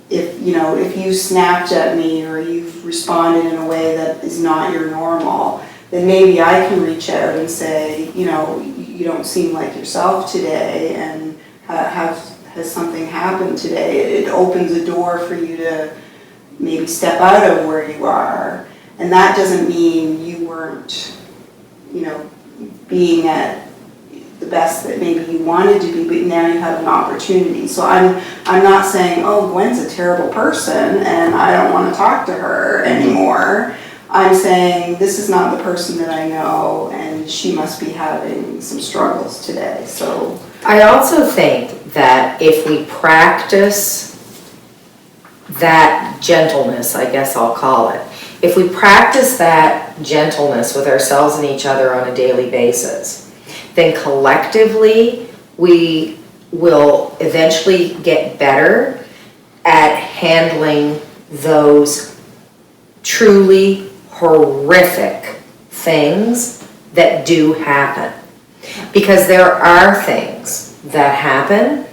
If you snapped at me or you've responded in a way that is not your normal, then maybe I can reach out and say, you don't seem like yourself today, and has something happened today? It opens a door for you to maybe step out of where you are. And that doesn't mean you weren't, being at the best that maybe you wanted to be, but now you have an opportunity. So I'm not saying, oh, Gwen's a terrible person and I don't want to talk to her anymore. I'm saying this is not the person that I know, and she must be having some struggles today. So I also think that if we practice that gentleness, I guess I'll call it, if we practice that gentleness with ourselves and each other on a daily basis, then collectively we will eventually get better at handling those truly horrific things that do happen. Because there are things that happen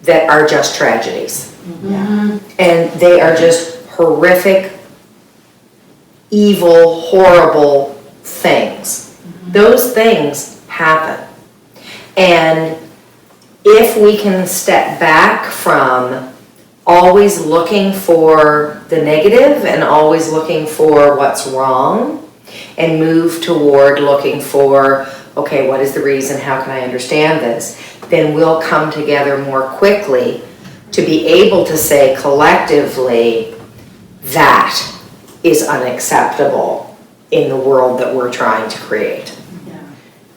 that are just tragedies. Mm-hmm. And they are just horrific, evil, horrible things. Mm-hmm. Those things happen. And if we can step back from always looking for the negative and always looking for what's wrong, and move toward looking for, okay, what is the reason? How can I understand this? Then we'll come together more quickly to be able to say collectively, that is unacceptable in the world that we're trying to create. Yeah.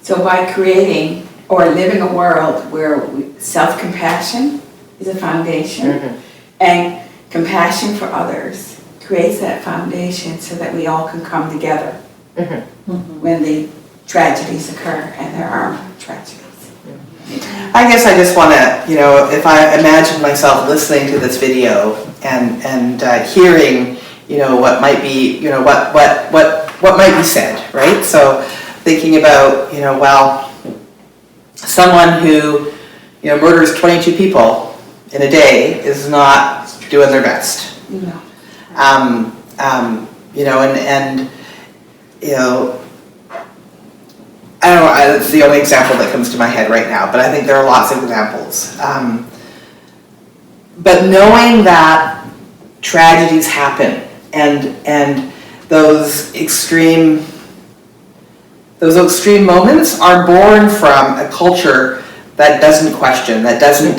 So by creating or living a world where self-compassion is a foundation, Mm-hmm. and compassion for others creates that foundation so that we all can come together when the tragedies occur, and there are tragedies. I guess I just want to, if I imagine myself listening to this video and hearing, what might be, what might be said, right? So thinking about, someone who, murders 22 people in a day is not doing their best. No. I don't know, it's the only example that comes to my head right now, but I think there are lots of examples. But knowing that tragedies happen and those extreme moments are born from a culture that doesn't question, that doesn't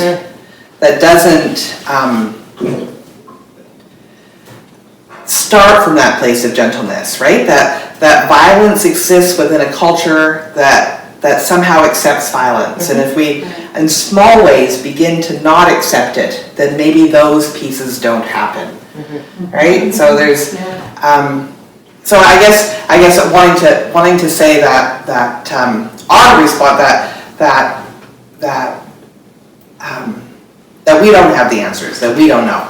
start from that place of gentleness, right? That violence exists within a culture that somehow accepts violence. And if we, in small ways, begin to not accept it, then maybe those pieces don't happen, right? So there's, so I guess wanting to say that our response, that we don't have the answers, that we don't know,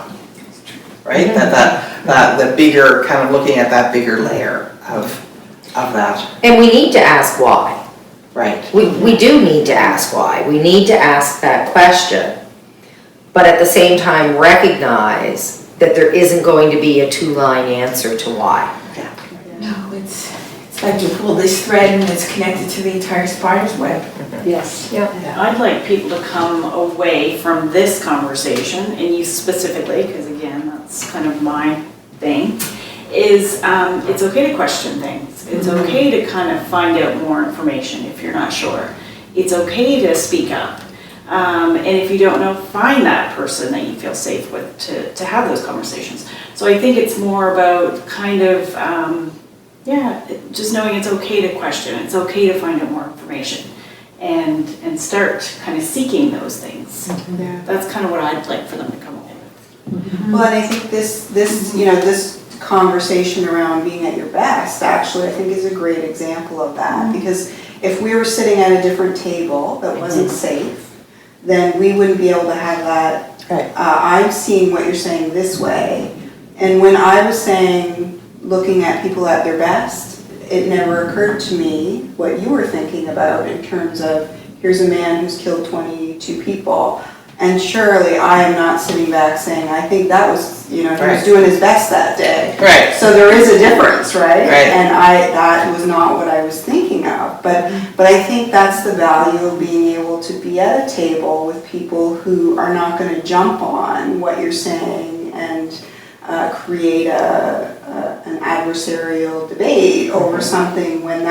right? That the bigger, kind of looking at that bigger layer of that, And we need to ask why. right? We do need to ask why. We need to ask that question. But at the same time, recognize that there isn't going to be a two-line answer to why. No, it's like you pull this thread and it's connected to the entire spider's web. Yes. I'd like people to come away from this conversation, and you specifically, because again, that's kind of my thing, is it's okay to question things. It's okay to kind of find out more information if you're not sure. It's okay to speak up. And if you don't know, find that person that you feel safe with to have those conversations. So I think it's more about kind of, just knowing it's okay to question. It's okay to find out more information and start kind of seeking those things. Yeah. That's kind of what I'd like for them to come away with. Well, and I think this conversation around being at your best, actually, I think is a great example of that. Because if we were sitting at a different table that wasn't safe, then we wouldn't be able to have that. Right. I'm seeing what you're saying this way. And when I was saying, looking at people at their best, it never occurred to me what you were thinking about in terms of, here's a man who's killed 22 people. And surely I am not sitting back saying, I think that was, he was doing his best that day. Right. So there is a difference, right? Right. And that was not what I was thinking of. But I think that's the value of being able to be at a table with people who are not going to jump on what you're saying and create an adversarial debate over something when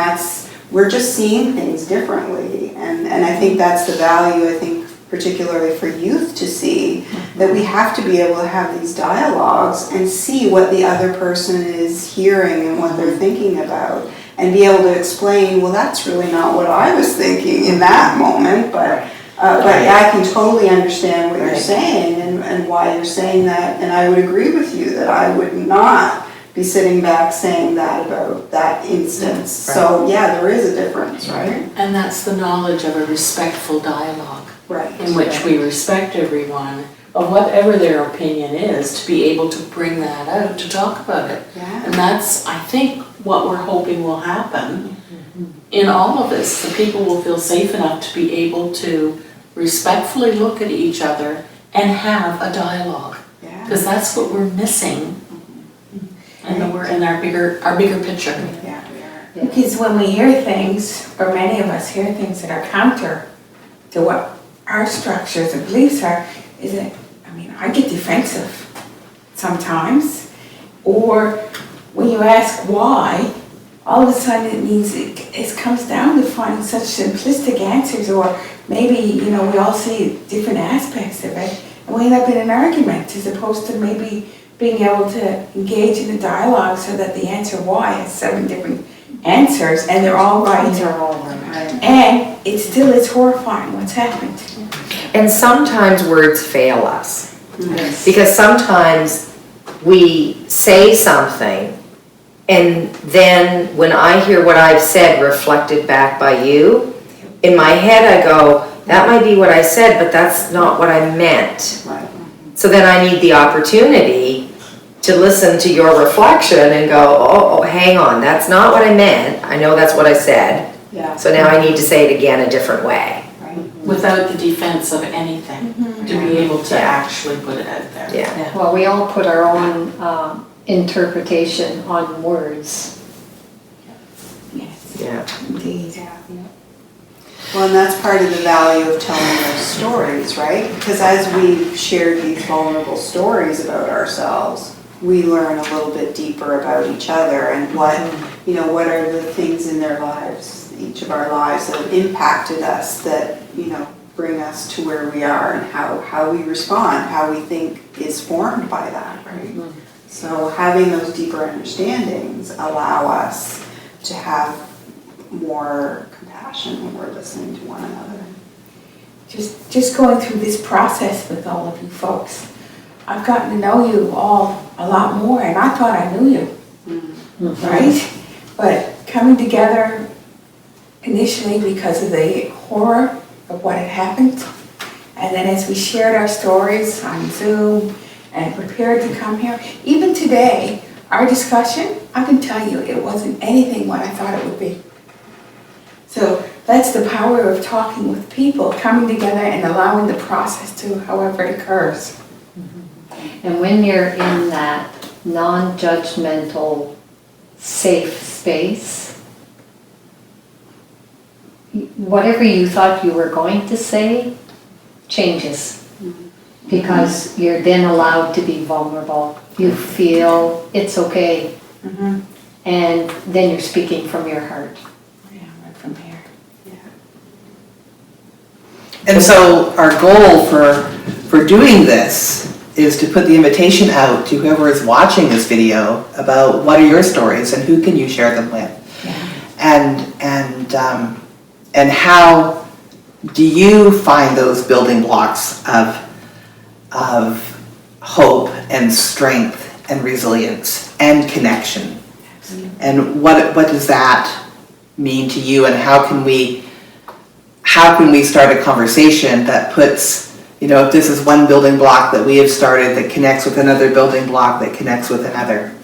we're just seeing things differently. And I think that's the value, I think, particularly for youth to see, that we have to be able to have these dialogues and see what the other person is hearing and what they're thinking about, and be able to explain, well, that's really not what I was thinking in that moment, but I can totally understand what you're saying and why you're saying that, and I would agree with you that I would not be sitting back saying that about that instance. Right. So yeah, there is a difference, right? And that's the knowledge of a respectful dialogue. Right. In which we respect everyone, of whatever their opinion is, to be able to bring that out, to talk about it. Yeah. And that's, I think, what we're hoping will happen in all of this. The people will feel safe enough to be able to respectfully look at each other and have a dialogue. Yeah. Because that's what we're missing. And we're in our bigger picture. Yeah, we are. Because when we hear things, or many of us hear things that are counter to what our structures and beliefs are, I get defensive sometimes. Or when you ask why, all of a sudden it means it comes down to finding such simplistic answers, or maybe, we all see different aspects of it, and we end up in an argument as opposed to maybe being able to engage in a dialogue so that the answer why has 7 different answers and they're all right. And it still is horrifying what's happened. And sometimes words fail us. Yes. Because sometimes we say something, and then when I hear what I've said reflected back by you, in my head I go, that might be what I said, but that's not what I meant. Right. So then I need the opportunity to listen to your reflection and go, oh, hang on, that's not what I meant. I know that's what I said. Yeah. So now I need to say it again a different way. Right. Without the defense of anything, to be able to actually put it out there. Yeah. Well, we all put our own interpretation on words. Yes, Yeah. indeed. Yeah. Well, and that's part of the value of telling those stories, right? Because as we've shared these vulnerable stories about ourselves, we learn a little bit deeper about each other and what are the things in their lives, each of our lives, that have impacted us, that, bring us to where we are, and how we respond, how we think is formed by that, right? So having those deeper understandings allow us to have more compassion when we're listening to one another. Just going through this process with all of you folks, I've gotten to know you all a lot more, and I thought I knew you, right? But coming together initially because of the horror of what had happened, And then as we shared our stories on Zoom and prepared to come here, even today, our discussion, I can tell you, it wasn't anything what I thought it would be. So that's the power of talking with people, coming together and allowing the process to however it occurs. And when you're in that non-judgmental, safe space, whatever you thought you were going to say changes. Because you're then allowed to be vulnerable. You feel it's okay. And then you're speaking from your heart. Yeah, right from here. And so our goal for doing this is to put the invitation out to whoever is watching this video about what are your stories and who can you share them with. And how do you find those building blocks of hope and strength and resilience and connection? And what does that mean to you, and how can we start a conversation that puts, if this is one building block that we have started that connects with another building block that connects with another.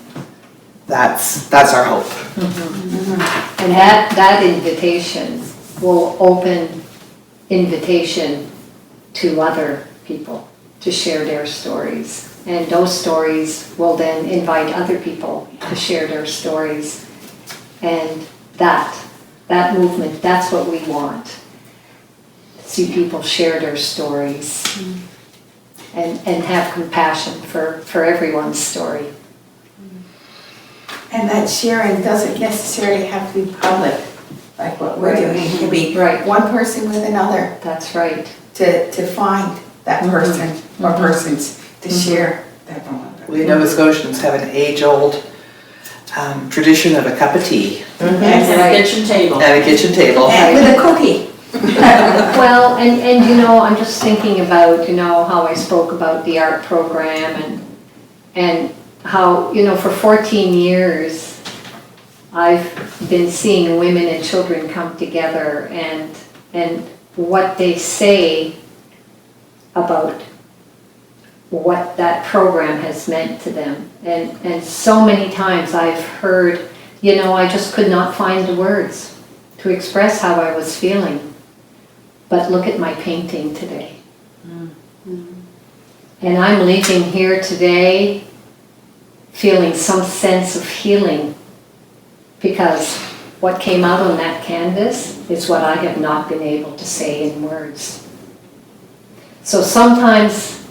That's our hope. And that invitation will open invitation to other people to share their stories. And those stories will then invite other people to share their stories. And that movement, that's what we want. See people share their stories and have compassion for everyone's story. And that sharing doesn't necessarily have to be public, like what we're doing. It can be one person with another That's right. to find that person or persons to share their vulnerability. We Nova Scotians have an age-old tradition of a cup of tea And a kitchen table. and a kitchen table. And with a cookie. Well, and I'm just thinking about, how I spoke about the art program and how, for 14 years, I've been seeing women and children come together and what they say about what that program has meant to them. And so many times I've heard, I just could not find the words to express how I was feeling. But look at my painting today. And I'm leaving here today feeling some sense of healing, because what came out on that canvas is what I have not been able to say in words. So sometimes,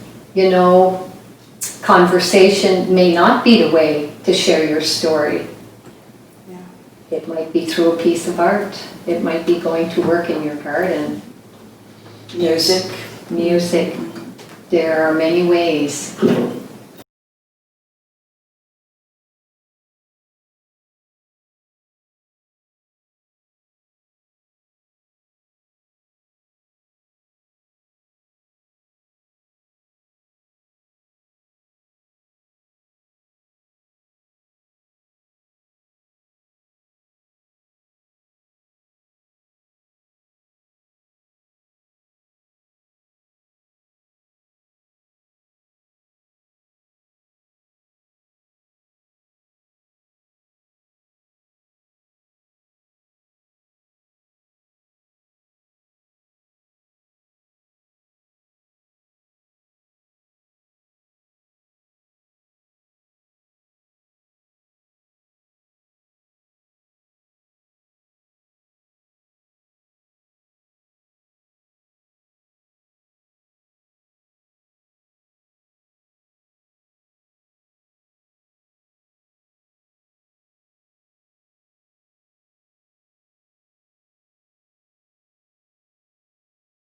conversation may not be the way to share your story. It might be through a piece of art. It might be going to work in your garden. Music. There are many ways.